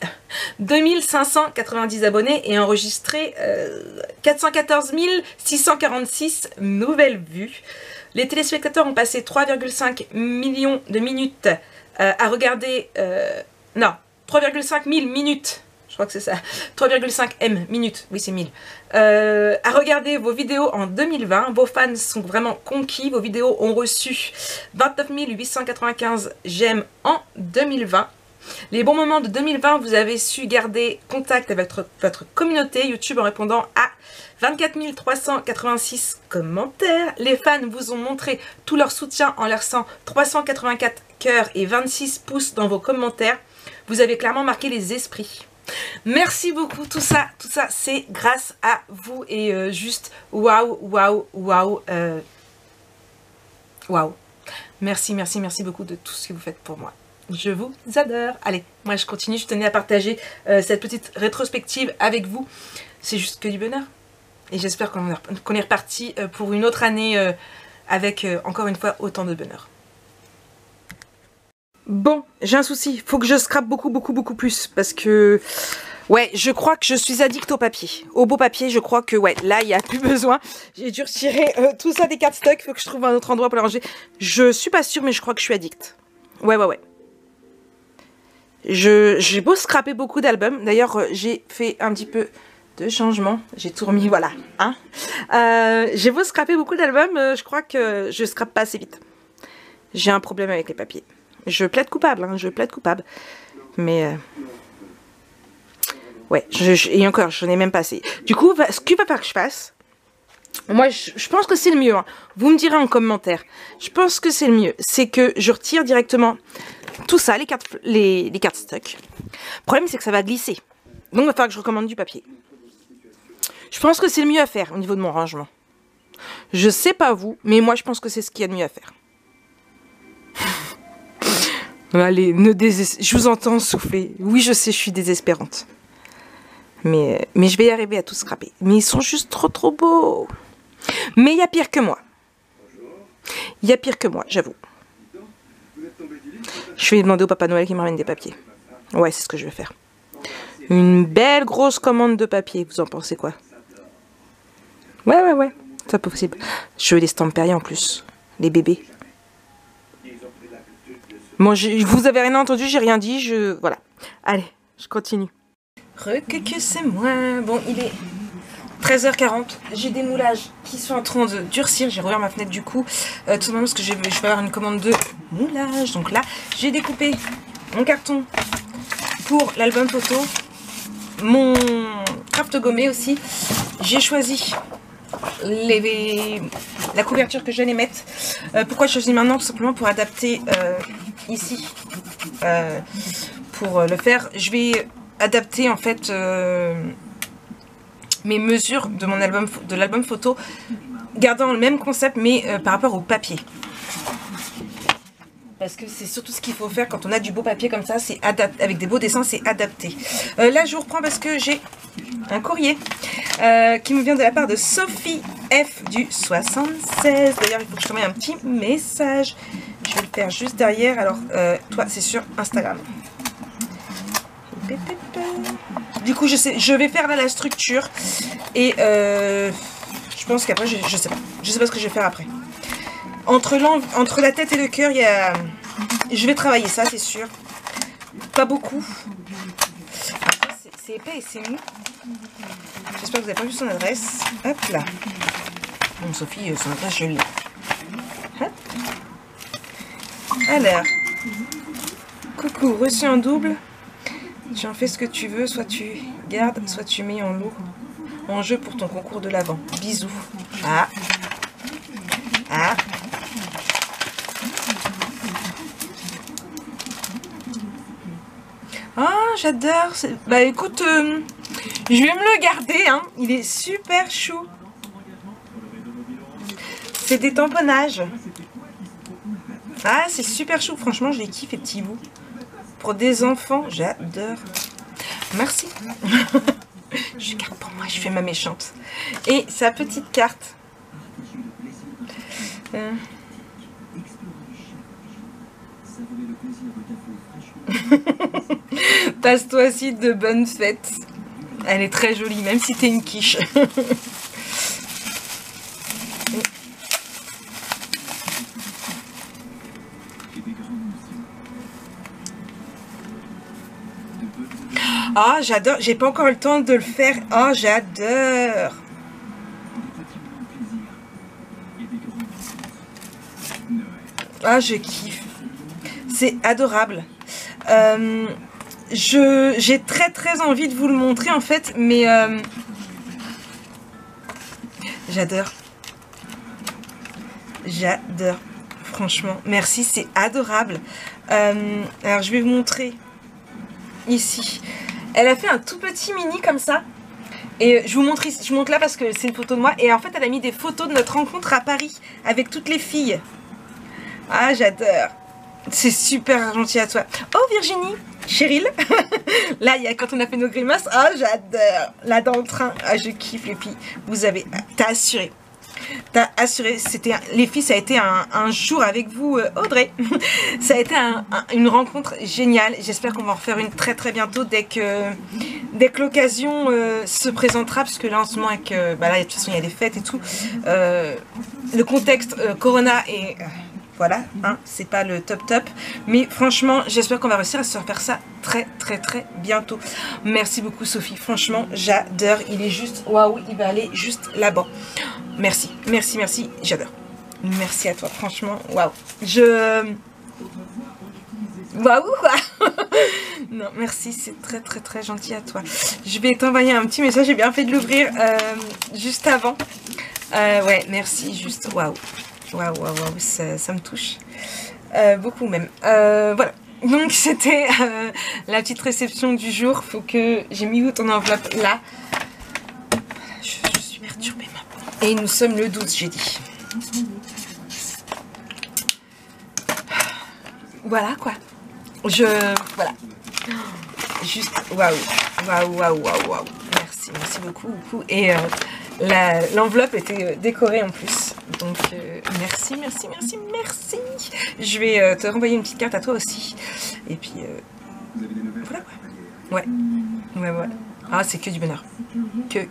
2590 abonnés et enregistré 414 646 nouvelles vues. Les téléspectateurs ont passé 3,5 millions de minutes à regarder... non, 3,5 mille minutes. Je crois que c'est ça. 3,5 M minutes. Oui, c'est 1000. À regarder vos vidéos en 2020. Vos fans sont vraiment conquis. Vos vidéos ont reçu 29 895 j'aime en 2020. Les bons moments de 2020, vous avez su garder contact avec votre communauté YouTube en répondant à 24 386 commentaires. Les fans vous ont montré tout leur soutien en laissant 384 cœurs et 26 pouces dans vos commentaires. Vous avez clairement marqué les esprits. Merci beaucoup, tout ça c'est grâce à vous et juste waouh, waouh, waouh, waouh. Merci beaucoup de tout ce que vous faites pour moi. Je vous adore. Allez, moi je continue, je tenais à partager cette petite rétrospective avec vous. C'est juste que du bonheur. Et j'espère qu'on est reparti pour une autre année avec encore une fois autant de bonheur. Bon, j'ai un souci, faut que je scrape beaucoup plus parce que, ouais, je crois que je suis addict au papier. Au beau papier, je crois que, ouais, là, il n'y a plus besoin. J'ai dû retirer tout ça des cartes stock, faut que je trouve un autre endroit pour les ranger. Je suis pas sûre, mais je crois que je suis addict. Ouais. J'ai beau scraper beaucoup d'albums, d'ailleurs, j'ai fait un petit peu de changement, j'ai tout remis, voilà, hein. J'ai beau scraper beaucoup d'albums, je crois que je scrape pas assez vite. J'ai un problème avec les papiers. Je plaide coupable, hein, je plaide coupable. Mais... ouais, et encore, je n'ai même pas assez. Du coup, ce qu'il va falloir que je fasse... Moi, je pense que c'est le mieux. Hein. Vous me direz en commentaire. Je pense que c'est le mieux. C'est que je retire directement tout ça, les cartes stock. Le problème, c'est que ça va glisser. Donc, il va falloir que je recommande du papier. Je pense que c'est le mieux à faire au niveau de mon rangement. Je sais pas vous, mais moi, je pense que c'est ce qu'il y a de mieux à faire. Allez, je vous entends souffler. Oui, je sais, je suis désespérante. Mais je vais y arriver à tout scraper. Mais ils sont juste trop beaux. Mais il y a pire que moi. Il y a pire que moi, j'avoue. Je vais demander au Papa Noël qui me ramène des papiers. Ouais, c'est ce que je vais faire. Une belle grosse commande de papier. Vous en pensez quoi? Ouais. C'est pas possible. Je veux des Stampéry en plus. Les bébés. Bon, vous avez rien entendu, j'ai rien dit, voilà. Allez, je continue. Que c'est moi. Bon, il est 13h40. J'ai des moulages qui sont en train de durcir. J'ai rouvert ma fenêtre du coup. Tout simplement parce que je vais avoir une commande de moulage. Donc là, j'ai découpé mon carton pour l'album photo. Mon craft gommé aussi. J'ai choisi la couverture que je vais mettre. Pourquoi je choisis maintenant? Tout simplement pour adapter ici. Pour le faire, je vais adapter en fait mes mesures de mon album, de l'album photo, gardant le même concept mais par rapport au papier. Parce que c'est surtout ce qu'il faut faire quand on a du beau papier comme ça, c'est avec des beaux dessins, c'est adapté. Là, je vous reprends parce que j'ai un courrier qui me vient de la part de Sophie F du 76. D'ailleurs, il faut que je te mette un petit message. Je vais le faire juste derrière. Alors, toi, c'est sur Instagram. Du coup, je vais faire là la structure. Et je pense qu'après, je sais pas. Je sais pas ce que je vais faire après. Entre la tête et le cœur, il y a... Je vais travailler ça, c'est sûr. Pas beaucoup. C'est épais et c'est mou. J'espère que vous n'avez pas vu son adresse. Hop là. Bon, Sophie, son adresse, je l'ai. Hop. Alors. Coucou, reçu en double. Tu en fais ce que tu veux. Soit tu gardes, soit tu mets en lot. En jeu pour ton concours de l'Avent. Bisous. Ah. Ah. Ah, j'adore. Bah écoute, je vais me le garder, hein. Il est super chou. C'est des tamponnages. Ah, c'est super chou. Franchement, je les kiffe, les petits bouts. Pour des enfants, j'adore. Merci. Je garde pour moi, je fais ma méchante. Et sa petite carte. Passe-toi aussi de bonnes fêtes. Elle est très jolie, même si t'es une quiche. Ah, j'adore. J'ai pas encore le temps de le faire. Oh, j'adore. Ah, je kiffe. C'est adorable. J'ai très envie de vous le montrer en fait, mais j'adore. J'adore. Franchement, merci, c'est adorable. Alors, je vais vous montrer ici. Elle a fait un tout petit mini comme ça. Et je vous montre là parce que c'est une photo de moi. Et en fait, elle a mis des photos de notre rencontre à Paris avec toutes les filles. Ah, j'adore. C'est super gentil à toi. Oh, Virginie, Cheryl. Là, il y a quand on a fait nos grimaces. Ah, j'adore. Là, dans le train. Ah, je kiffe les filles. Vous avez... T'as assuré. T'as assuré. Les filles, ça a été un jour avec vous, Audrey. Ça a été une rencontre géniale. J'espère qu'on va en refaire une très bientôt dès que l'occasion se présentera. Parce que là, en ce moment, avec, bah là, de toute façon, il y a des fêtes et tout. Le contexte Corona est... voilà, hein, c'est pas le top. Mais franchement, j'espère qu'on va réussir à se faire ça très bientôt. Merci beaucoup, Sophie. Franchement, j'adore. Il est juste... Waouh, il va aller juste là-bas. Merci. J'adore. Merci à toi, franchement. Waouh. Waouh, quoi. Non, merci, c'est très gentil à toi. Je vais t'envoyer un petit message. J'ai bien fait de l'ouvrir juste avant. Ouais, merci, juste... Waouh. Waouh, ça me touche. Beaucoup même. Voilà. Donc c'était la petite réception du jour. Faut que... J'ai mis où ton enveloppe? Là. Je suis perturbée maintenant. Et nous sommes le 12, j'ai dit. Voilà quoi. Voilà. Juste... Waouh. Merci beaucoup. Et l'enveloppe était décorée en plus. Donc merci. Je vais te renvoyer une petite carte à toi aussi. Et puis voilà quoi. Ouais, voilà. Ah, c'est que du bonheur. Que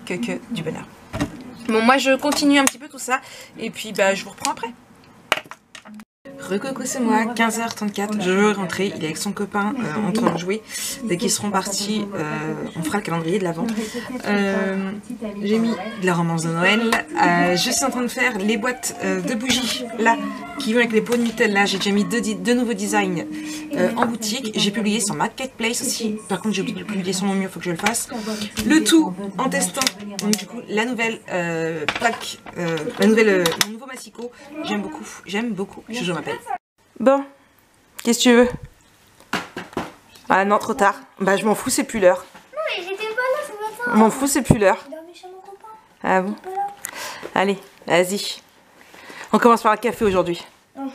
du bonheur. Bon, moi je continue un petit peu tout ça. Et puis bah je vous reprends après. Recoucou, c'est moi, 15h34, je veux rentrer, il est avec son copain en train de jouer. Dès qu'ils seront partis, on fera le calendrier de l'avant. J'ai mis de la romance de Noël. Je suis en train de faire les boîtes de bougies là, qui vont avec les pots de Nutella. J'ai déjà mis deux nouveaux designs en boutique. J'ai publié sur Marketplace aussi. Par contre, j'ai oublié de le publier sur mon mur, il faut que je le fasse. Le tout en testant donc, du coup, la nouvelle plaque, mon nouveau massicot. J'aime beaucoup. Je m'appelle. Bon, qu'est-ce que tu veux? Ah non, trop tard. Bah, je m'en fous, c'est plus l'heure. Non, mais j'étais pas là ce matin. Je m'en fous, c'est plus l'heure. J'ai dormi chez mon copain. Ah bon? Allez, vas-y. On commence par le café aujourd'hui. Oh.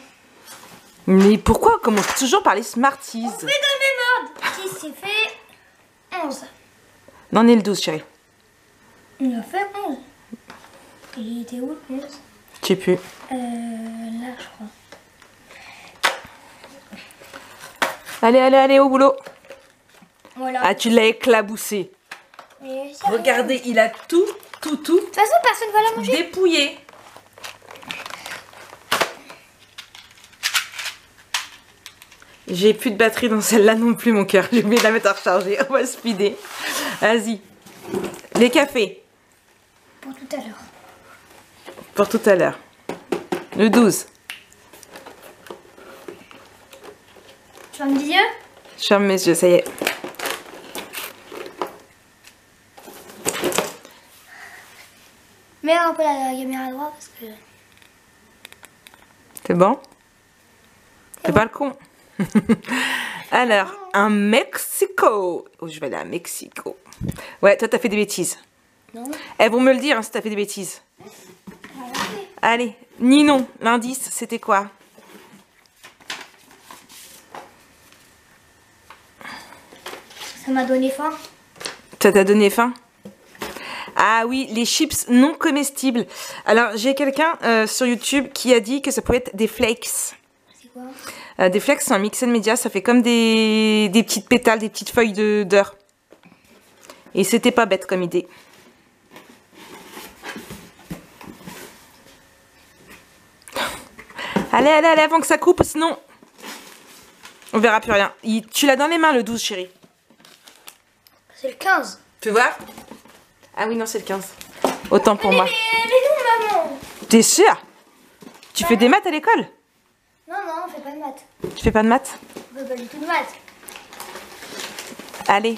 Mais pourquoi on commence toujours par les Smarties? On fait dans le même ordre. 10, c'est fait 11. Non, on est le 12, chérie. On a fait 11. Il était où le 11? Je sais plus. Là, je crois. Allez, au boulot. Voilà. Ah, tu l'as éclaboussé. Mais Regardez, il a tout de toute façon, personne va la manger. dépouillé. J'ai plus de batterie dans celle-là non plus, mon cœur. J'ai oublié de la mettre à recharger. On va speeder. Vas-y. Les cafés. Pour tout à l'heure. Pour tout à l'heure. Le 12. Tu fermes les yeux? Je ferme mes yeux, ça y est. Mets un peu la caméra à droite parce que... C'est bon? Fais pas le con. Alors, un Mexico. Oh, je vais aller à Mexico. Ouais, toi, t'as fait des bêtises. Non. Elles vont me le dire hein, si t'as fait des bêtises. Allez, ni non. L'indice, c'était quoi? Ça m'a donné faim. Ça t'a donné faim? Ah oui, les chips non comestibles. Alors, j'ai quelqu'un sur YouTube qui a dit que ça pouvait être des flakes. C'est quoi? Des flex, c'est un mix média, ça fait comme des petites pétales, des petites feuilles d'heure. Et c'était pas bête comme idée. Allez, allez, allez, avant que ça coupe, sinon on verra plus rien. Tu l'as dans les mains le 12, chérie. C'est le 15. Tu vois? Ah oui, non, c'est le 15. Autant pour moi. Mais non, maman. T'es sûre? Tu fais des maths à l'école? Non, on fait pas de maths. Tu fais pas de maths? On fait pas du tout de maths. Allez.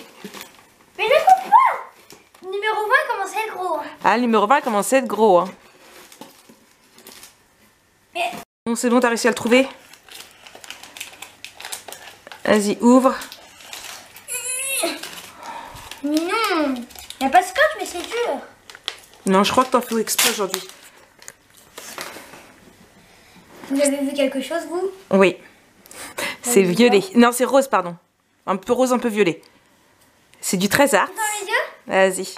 Mais je comprends pas. Numéro 20 commence à être gros. Hein. Ah, le numéro 20 commence à être gros. Hein. Mais... Bon, c'est bon, t'as réussi à le trouver? Vas-y, ouvre. Mais non. Y a pas de scotch, mais c'est dur. Non, je crois que t'en fais exprès aujourd'hui. Vous avez vu quelque chose, vous? Oui. C'est violet. Non, c'est rose, pardon. Un peu rose, un peu violet. C'est du trésor. Dans les yeux? Vas-y.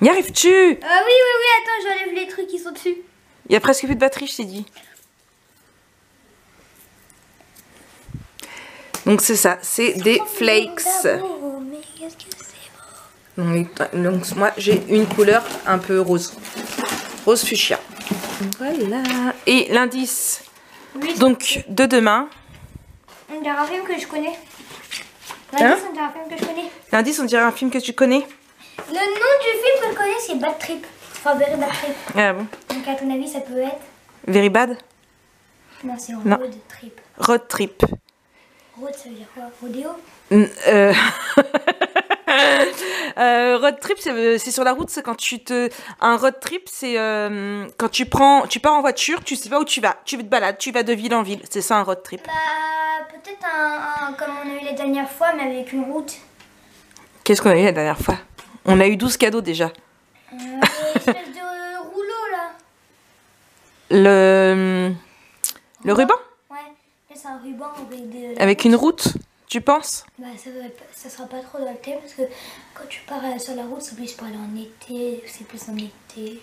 Y arrives-tu? Ah oui, attends, j'enlève les trucs qui sont dessus. Il y a presque plus de batterie, je t'ai dit. Donc c'est ça, c'est des flakes. Mais qu'est-ce que c'est beau. Donc moi j'ai une couleur un peu rose. Rose fuchsia. Voilà. Et l'indice Oui. donc de demain. On dirait un film que je connais. Hein? On dirait un film que je connais. L'indice on dirait un film que tu connais. Le nom du film que je connais, c'est Bad Trip. Enfin, Very Bad Trip. Ah bon. Donc à ton avis, ça peut être... Very bad? Non, c'est Non. Road Trip. Road trip. Road, ça veut dire quoi? Rodéo? Road trip c'est sur la route, c'est quand tu te... Un road trip c'est quand tu pars en voiture, tu sais pas où tu vas, tu te balades, tu vas de ville en ville, c'est ça un road trip. Bah, peut-être un comme on a eu la dernière fois, mais avec une route. Qu'est-ce qu'on a eu la dernière fois? On a eu 12 cadeaux déjà. Espèce de rouleau, là. Le ruban? Ouais, là, c'est un ruban avec des... Avec une route, tu penses? Bah, ça sera pas trop dans le thème, parce que quand tu pars sur la route, c'est plus pour aller en été, c'est plus en été.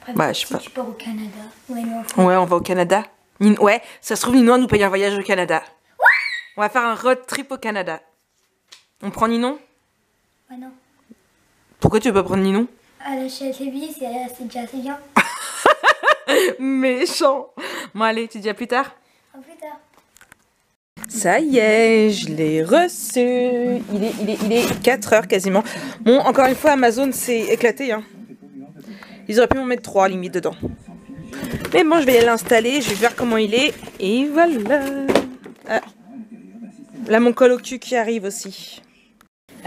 Après, Bah, je si sais pas. tu pars au Canada. Ouais, non, Ouais, on va au Canada. Ouais, ça se trouve, Ninon nous paye un voyage au Canada. On va faire un road trip au Canada. On prend Ninon? ouais, non. Pourquoi tu veux pas prendre Ninon? À la chez Lévi, c'est déjà assez bien. Méchant. Bon allez, tu dis à plus tard. À plus tard. Ça y est, je l'ai reçu. Il est 4 heures quasiment. Bon, encore une fois, Amazon s'est éclaté. Hein. Ils auraient pu m'en mettre 3 limite dedans. Mais bon, je vais l'installer, je vais voir comment il est. Et voilà. Ah. Là, mon colocu qui arrive aussi.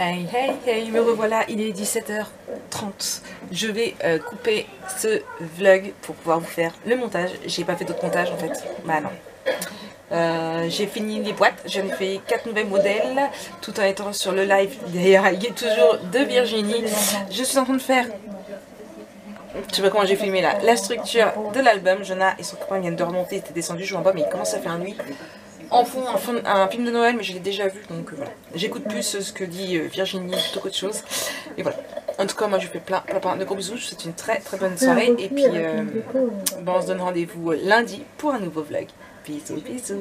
Hey, hey, hey, me revoilà, il est 17h30. Je vais couper ce vlog pour pouvoir vous faire le montage. J'ai pas fait d'autres montages en fait. Bah non. J'ai fini les boîtes, j'en ai fait 4 nouvelles modèles tout en étant sur le live. D'ailleurs, il est toujours de Virginie. Je suis en train de faire, je sais pas comment j'ai filmé là, la structure de l'album. Jonah et son copain viennent de remonter, ils étaient descendus jouer en bas, mais il commence à faire nuit. En fond, un film de Noël, mais je l'ai déjà vu, donc voilà. J'écoute plus ce que dit Virginie plutôt qu'autre chose. Et voilà. En tout cas, moi je vous fais plein de gros bisous. Je vous souhaite une très très bonne soirée. Et puis, bon, on se donne rendez-vous lundi pour un nouveau vlog. Bisous, bisous.